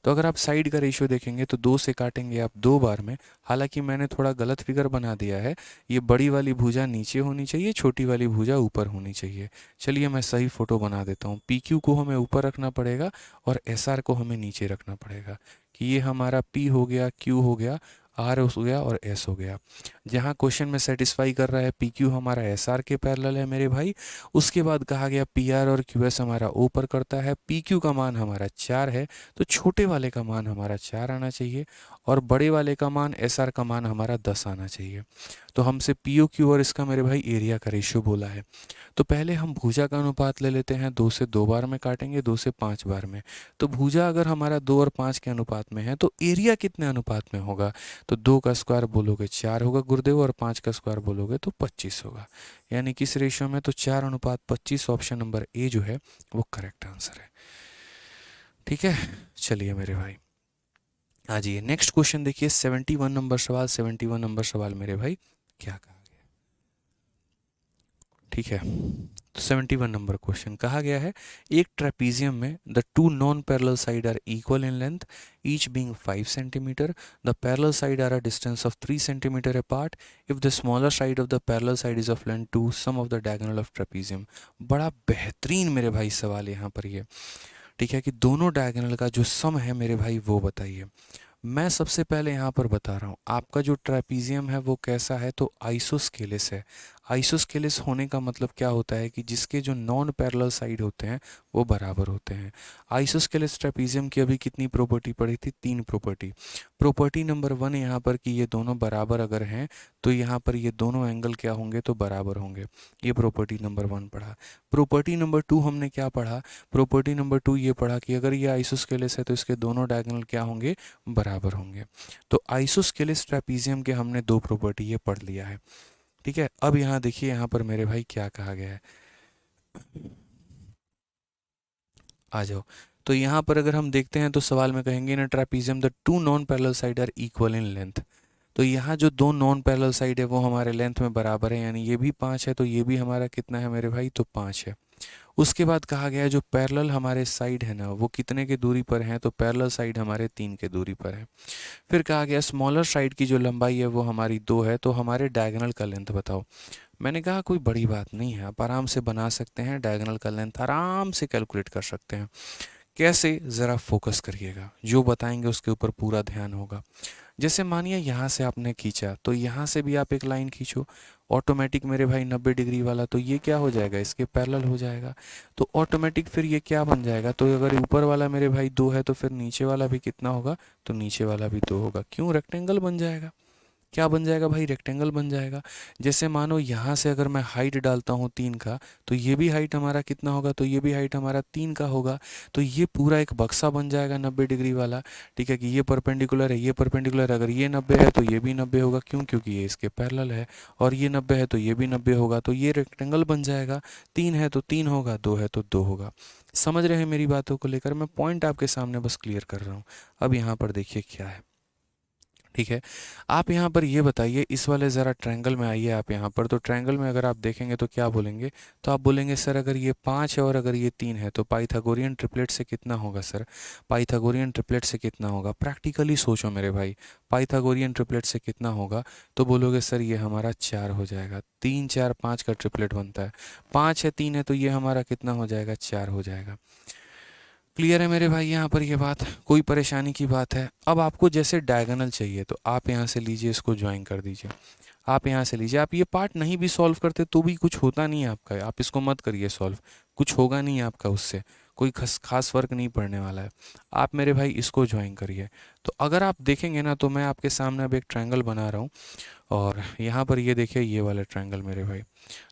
तो अगर आप साइड का रेशियो देखेंगे तो 2 से काटेंगे आप 2 बार में। हालांकि मैंने थोड़ा गलत फिगर बना दिया है, ये बड़ी वाली भुजा नीचे होनी चाहिए, छोटी वाली भुजा ऊपर होनी चाहिए। चलिए मैं सही फ़ोटो बना देता हूँ। PQ को हमें ऊपर रखना पड़ेगा और SR को हमें नीचे रखना पड़ेगा कि ये हमारा P हो गया, Q हो गया, R हो गया और S हो गया। जहाँ क्वेश्चन में सेटिस्फाई कर रहा है PQ हमारा SR के पैरेलल है मेरे भाई। उसके बाद कहा गया PR और QS हमारा ऊपर करता है। PQ का मान हमारा 4 है तो छोटे वाले का मान हमारा 4 आना चाहिए और बड़े वाले का मान SR का मान हमारा 10 आना चाहिए। तो हमसे POQ और इसका मेरे भाई एरिया का रेशियो बोला है। तो पहले हम भुजा का अनुपात ले लेते हैं, 2 से 2 बार में काटेंगे, 2 से 5 बार में। तो भुजा अगर हमारा 2 और 5 के अनुपात में है तो एरिया कितने अनुपात में होगा? तो 2 का स्क्वायर बोलोगे 4 होगा गुरुदेव और 5 का स्क्वायर बोलोगे तो 25 होगा। यानी किस रेशियो में? तो 4:25। ऑप्शन नंबर ए जो है वो करेक्ट आंसर है। ठीक है, चलिए मेरे भाई आ जाइए नेक्स्ट क्वेश्चन देखिए। 71 नंबर सवाल, 71 नंबर सवाल मेरे भाई क्या कहा गया? ठीक है, तो 71 नंबर क्वेश्चन कहा गया है, एक ट्रेपीजियम में the two non parallel side are equal in length each being 5 centimetre, the parallel side are a distance of 3 centimetre apart, if the smaller side of the parallel side is of length 2, sum of the diagonal of trapezium. बड़ा बेहतरीन मेरे भाई सवाल यहाँ पर ये, ठीक है, कि दोनों डायगोनल का जो सम है मेरे भाई वो बताइए। मैं सबसे पहले यहाँ पर बता रहा हूँ, आपका जो ट्रेपीजियम है वो कैसा है, तो आइसोस्केलिस है। आइसोस्केलिस होने का मतलब क्या होता है कि जिसके जो नॉन पैरेलल साइड होते हैं वो बराबर होते हैं। आइसोस्केलिस ट्रेपीजियम की अभी कितनी प्रॉपर्टी पढ़ी थी, 3 प्रॉपर्टी। प्रॉपर्टी नंबर 1 यहाँ पर कि ये दोनों बराबर अगर हैं तो यहाँ पर ये दोनों एंगल क्या होंगे, तो बराबर होंगे। ये प्रॉपर्टी नंबर 1 पढ़ा। प्रॉपर्टी नंबर 2 हमने क्या पढ़ा, प्रॉपर्टी नंबर 2 ये पढ़ा कि अगर ये आइसोस्केलिस है तो इसके दोनों डायगोनल क्या होंगे, बराबर होंगे। तो आइसोस्केलिस ट्रेपीजियम के हमने 2 प्रॉपर्टी ये पढ़ लिया है, ठीक है। अब यहाँ देखिए यहाँ पर मेरे भाई क्या कहा गया है, आ जाओ। तो यहाँ पर अगर हम देखते हैं तो सवाल में कहेंगे in trapezium the two non parallel side are equal in length. तो यहाँ जो दो नॉन पैरेलल साइड है वो हमारे लेंथ में बराबर है, यानी ये भी 5 है तो ये भी हमारा कितना है मेरे भाई, तो 5 है। उसके बाद कहा गया है जो पैरेलल हमारे साइड है ना वो कितने के दूरी पर हैं, तो पैरेलल साइड हमारे 3 के दूरी पर है। फिर कहा गया स्मॉलर साइड की जो लंबाई है वो हमारी 2 है, तो हमारे डायगोनल का लेंथ बताओ। मैंने कहा कोई बड़ी बात नहीं है, आप आराम से बना सकते हैं, डायगोनल का लेंथ आराम से कैलकुलेट कर सकते हैं। कैसे, ज़रा फोकस करिएगा, जो बताएंगे उसके ऊपर पूरा ध्यान होगा। जैसे मानिए यहाँ से आपने खींचा तो यहाँ से भी आप एक लाइन खींचो, ऑटोमेटिक मेरे भाई 90 डिग्री वाला, तो ये क्या हो जाएगा, इसके पैरेलल हो जाएगा। तो ऑटोमेटिक फिर ये क्या बन जाएगा, तो अगर ऊपर वाला मेरे भाई 2 है तो फिर नीचे वाला भी कितना होगा, तो नीचे वाला भी 2 होगा। क्यों, रेक्टेंगल बन जाएगा। क्या बन जाएगा भाई, रेक्टेंगल बन जाएगा। जैसे मानो यहाँ से अगर मैं हाइट डालता हूँ 3 का, तो ये भी हाइट हमारा कितना होगा, तो ये भी हाइट हमारा 3 का होगा। तो ये पूरा एक बक्सा बन जाएगा 90 डिग्री वाला, ठीक है, कि ये परपेंडिकुलर है, ये परपेंडिकुलर, अगर ये 90 है तो ये भी 90 होगा, क्यों, क्योंकि ये इसके पैरेलल है। और ये 90 है तो ये भी 90 होगा, तो ये रेक्टेंगल बन जाएगा। 3 है तो 3 होगा, 2 है तो 2 होगा। समझ रहे हैं मेरी बातों को लेकर, मैं पॉइंट आपके सामने बस क्लियर कर रहा हूँ। अब यहाँ पर देखिए क्या है, ठीक है। आप यहाँ पर ये बताइए, इस वाले ज़रा ट्रायंगल में आइए आप यहाँ पर। तो ट्रायंगल में अगर आप देखेंगे तो क्या बोलेंगे, तो आप बोलेंगे सर अगर ये 5 है और अगर ये 3 है तो पाइथागोरियन ट्रिपलेट से कितना होगा सर, पाइथागोरियन ट्रिपलेट से कितना होगा। प्रैक्टिकली सोचो मेरे भाई, पाइथागोरियन ट्रिपलेट से कितना होगा, तो बोलोगे सर ये हमारा 4 हो जाएगा। 3 4 5 का ट्रिपलेट बनता है, 5 है 3 है तो ये हमारा कितना हो जाएगा, 4 हो जाएगा। क्लियर है मेरे भाई यहाँ पर ये बात, कोई परेशानी की बात है। अब आपको जैसे डायगोनल चाहिए तो आप यहाँ से लीजिए, इसको ज्वाइन कर दीजिए। आप यहाँ से लीजिए, आप ये पार्ट नहीं भी सॉल्व करते तो भी कुछ होता नहीं है आपका, आप इसको मत करिए सॉल्व, कुछ होगा नहीं आपका उससे, कोई खास फर्क नहीं पड़ने वाला है। आप मेरे भाई इसको ज्वाइन करिए। तो अगर आप देखेंगे ना तो मैं आपके सामने अब एक ट्रायंगल बना रहा हूँ, और यहाँ पर ये देखिए ये वाला ट्रायंगल मेरे भाई।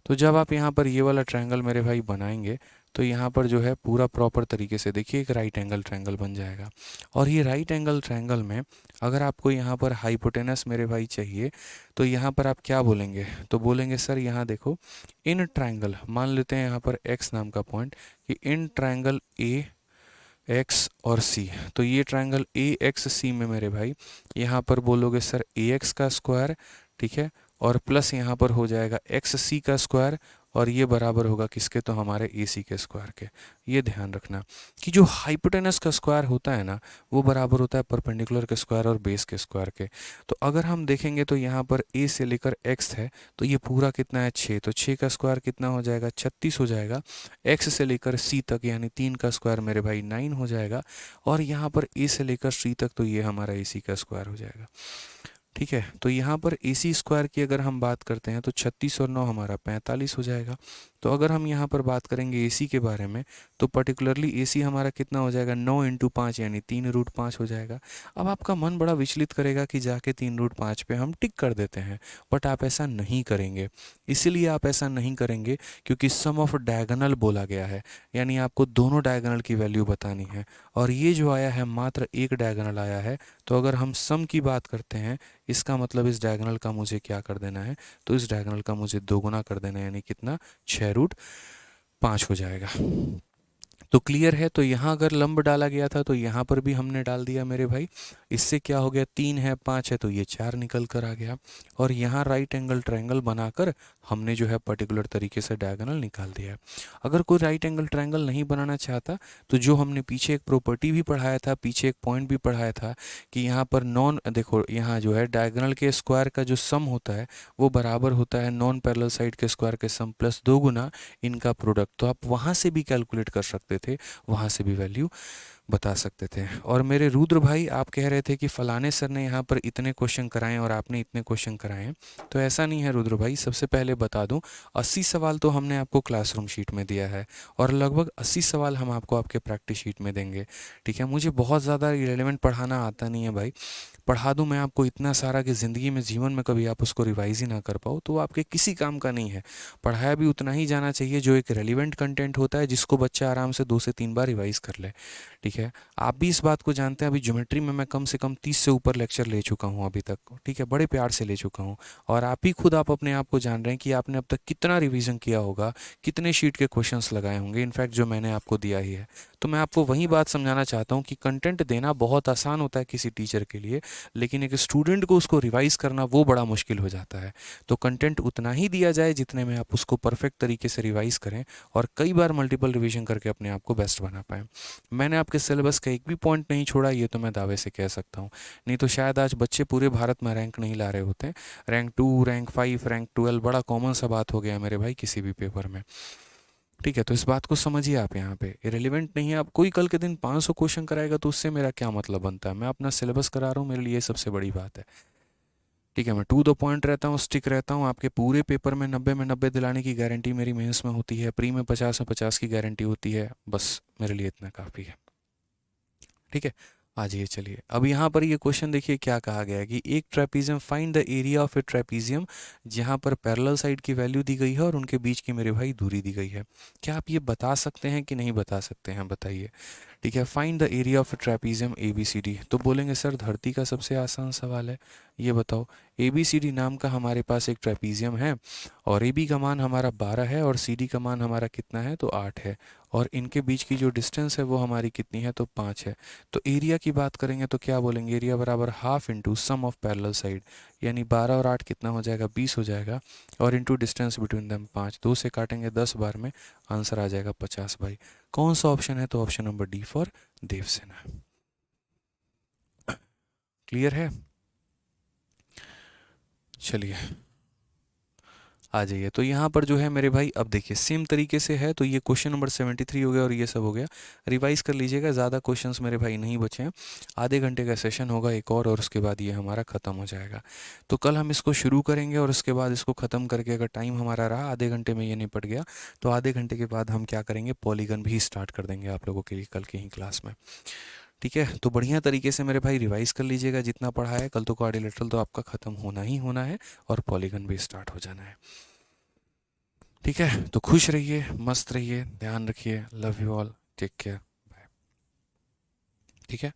तो जब आप यहाँ पर ये वाला ट्रायंगल मेरे भाई बनाएंगे तो यहाँ पर जो है पूरा प्रॉपर तरीके से देखिए एक राइट एंगल ट्रायंगल बन जाएगा। और ये राइट एंगल ट्रायंगल में अगर आपको यहाँ पर हाइपोटेनस मेरे भाई चाहिए तो यहाँ पर आप क्या बोलेंगे, तो बोलेंगे सर यहाँ देखो, इन ट्रायंगल, मान लेते हैं यहाँ पर x नाम का पॉइंट, कि इन ट्रायंगल ए एक्स और सी, तो ये ट्रायंगल ए एक्स सी में मेरे भाई यहाँ पर बोलोगे सर ए एक्स का स्क्वायर, ठीक है, और प्लस यहाँ पर हो जाएगा एक्स सी का स्क्वायर, और ये बराबर होगा किसके, तो हमारे ए सी के स्क्वायर के। ये ध्यान रखना कि जो हाइपोटेनस का स्क्वायर होता है ना वो बराबर होता है परपेंडिकुलर के स्क्वायर और बेस के स्क्वायर के। तो अगर हम देखेंगे तो यहाँ पर ए से लेकर एक्स है तो ये पूरा कितना है 6, तो 6 का स्क्वायर कितना हो जाएगा, 36 हो जाएगा। एक्स से लेकर सी तक यानी 3 का स्क्वायर मेरे भाई 9 हो जाएगा, और यहाँ पर ए से लेकर सी तक तो ये हमारा ए सी का स्क्वायर हो जाएगा, ठीक है। तो यहाँ पर ए सी स्क्वायर की अगर हम बात करते हैं तो 36 और 9 हमारा 45 हो जाएगा। तो अगर हम यहाँ पर बात करेंगे ए सी के बारे में तो पर्टिकुलरली ए सी हमारा कितना हो जाएगा, 9 इंटू 5 यानी 3√5 हो जाएगा। अब आपका मन बड़ा विचलित करेगा कि जाके 3√5 पे हम टिक कर देते हैं, बट आप ऐसा नहीं करेंगे। इसीलिए आप ऐसा नहीं करेंगे क्योंकि सम ऑफ डायगोनल बोला गया है, यानी आपको दोनों डायगोनल की वैल्यू बतानी है, और ये जो आया है मात्र एक डायगोनल आया है। तो अगर हम सम की बात करते हैं इसका मतलब इस डायगोनल का मुझे क्या कर देना है, तो इस डायगोनल का मुझे दोगुना कर देना है, यानी कितना, 6√5 हो जाएगा। तो क्लियर है। तो यहाँ अगर लंब डाला गया था तो यहाँ पर भी हमने डाल दिया मेरे भाई। इससे क्या हो गया, 3 है 5 है तो ये 4 निकल कर आ गया। और यहाँ राइट एंगल ट्रायंगल बनाकर हमने जो है पर्टिकुलर तरीके से डायगोनल निकाल दिया है। अगर कोई राइट एंगल ट्रायंगल नहीं बनाना चाहता तो जो हमने पीछे एक प्रॉपर्टी भी पढ़ाया था, पीछे एक पॉइंट भी पढ़ाया था कि यहाँ पर नॉन, देखो यहाँ जो है डायगोनल के स्क्वायर का जो सम होता है वो बराबर होता है नॉन पैरेलल साइड के स्क्वायर के सम प्लस 2 गुना इनका प्रोडक्ट। तो आप वहाँ से भी कैलकुलेट कर सकते थे, वहाँ से भी वैल्यू बता सकते थे। और मेरे रुद्र भाई, आप कह रहे थे कि फलाने सर ने यहाँ पर इतने क्वेश्चन कराए और आपने इतने क्वेश्चन कराए हैं। तो ऐसा नहीं है रुद्र भाई। सबसे पहले बता दूं, 80 सवाल तो हमने आपको क्लासरूम शीट में दिया है और लगभग 80 सवाल हम आपको आपके प्रैक्टिस शीट में देंगे। ठीक है, मुझे बहुत ज़्यादा रिलेवेंट पढ़ाना आता नहीं है भाई। पढ़ा दूं मैं आपको इतना सारा कि ज़िंदगी में जीवन में कभी आप उसको रिवाइज ही ना कर पाओ तो वो आपके किसी काम का नहीं है। पढ़ाया भी उतना ही जाना चाहिए जो एक रेलिवेंट कंटेंट होता है, जिसको बच्चा आराम से 2 से 3 बार रिवाइज कर ले। ठीक है, आप भी इस बात को जानते हैं, अभी ज्योमेट्री में मैं कम से कम 30 से ऊपर लेक्चर ले चुका हूँ अभी तक। ठीक है, बड़े प्यार से ले चुका हूँ। और आप ही खुद आप अपने आप को जान रहे हैं कि आपने अब तक कितना रिवीजन किया होगा, कितने शीट के क्वेश्चंस लगाए होंगे, इनफैक्ट जो मैंने आपको दिया ही है। तो मैं आपको वही बात समझाना चाहता हूँ कि कंटेंट देना बहुत आसान होता है किसी टीचर के लिए, लेकिन एक स्टूडेंट को उसको रिवाइज करना वो बड़ा मुश्किल हो जाता है। तो कंटेंट उतना ही दिया जाए जितने में आप उसको परफेक्ट तरीके से रिवाइज करें और कई बार मल्टीपल रिवीजन करके अपने आप को बेस्ट बना पाएँ। मैंने आपके सिलेबस का एक भी पॉइंट नहीं छोड़ा, ये तो मैं दावे से कह सकता हूँ। नहीं तो शायद आज बच्चे पूरे भारत में रैंक नहीं ला रहे होते। रैंक 2, रैंक 5, रैंक 12 बड़ा कॉमन सा बात हो गया मेरे भाई किसी भी पेपर में। ठीक है, तो इस बात को समझिए आप। यहाँ पे इरेलीवेंट नहीं है। आप कोई कल के दिन 500 क्वेश्चन कराएगा तो उससे मेरा क्या मतलब बनता है। मैं अपना सिलेबस करा रहा हूँ, मेरे लिए सबसे बड़ी बात है। ठीक है, मैं टू द पॉइंट रहता हूँ, स्टिक रहता हूँ। आपके पूरे पेपर में 90 में 90 दिलाने की गारंटी मेरी मेंस में होती है। प्री में 50 में 50 की गारंटी होती है। बस मेरे लिए इतना काफ़ी है। ठीक है, आ जाइए चलिए। अब यहाँ पर ये क्वेश्चन देखिए क्या कहा गया है कि एक trapezium, find the area of A trapezium, जहाँ पर पैरेलल साइड की वैल्यू दी गई है और उनके बीच की मेरे भाई दूरी दी गई है। क्या आप ये बता सकते हैं कि नहीं बता सकते हैं, बताइए। ठीक है, find the area of trapezium A B C D. तो बोलेंगे सर धरती का सबसे आसान सवाल है, ये बताओ। ए बी सी डी नाम का हमारे पास एक ट्रेपीजियम है और ए बी का मान हमारा 12 है और सी डी का मान हमारा कितना है, तो 8 है। और इनके बीच की जो डिस्टेंस है वो हमारी कितनी है, तो 5 है। तो एरिया की बात करेंगे तो क्या बोलेंगे, एरिया बराबर half into sum of parallel side, यानी 12 और 8 कितना हो जाएगा, 20 हो जाएगा। और इंटू डिस्टेंस बिटवीन देम 5, 2 से काटेंगे 10 बार में, आंसर आ जाएगा 50 भाई। कौन सा ऑप्शन है, तो option number D for Devasena. Clear है, चलिए आ जाइए। तो यहाँ पर जो है मेरे भाई, अब देखिए सेम तरीके से है। तो ये क्वेश्चन नंबर 73 हो गया और ये सब हो गया। रिवाइज कर लीजिएगा, ज़्यादा क्वेश्चंस मेरे भाई नहीं बचे हैं। आधे घंटे का सेशन होगा एक और उसके बाद ये हमारा ख़त्म हो जाएगा। तो कल हम इसको शुरू करेंगे और उसके बाद इसको ख़त्म करके, अगर टाइम हमारा रहा आधे घंटे में ये निपट गया, तो आधे घंटे के बाद हम क्या करेंगे, पॉलीगन भी स्टार्ट कर देंगे आप लोगों के लिए कल की ही क्लास में। ठीक है, तो बढ़िया तरीके से मेरे भाई रिवाइज कर लीजिएगा जितना पढ़ा है। कल तो क्वाड्रिलेटरल तो आपका ख़त्म होना ही होना है और पॉलीगन भी स्टार्ट हो जाना है। ठीक है, तो खुश रहिए, मस्त रहिए, ध्यान रखिए। Love you all, take care, bye. ठीक है।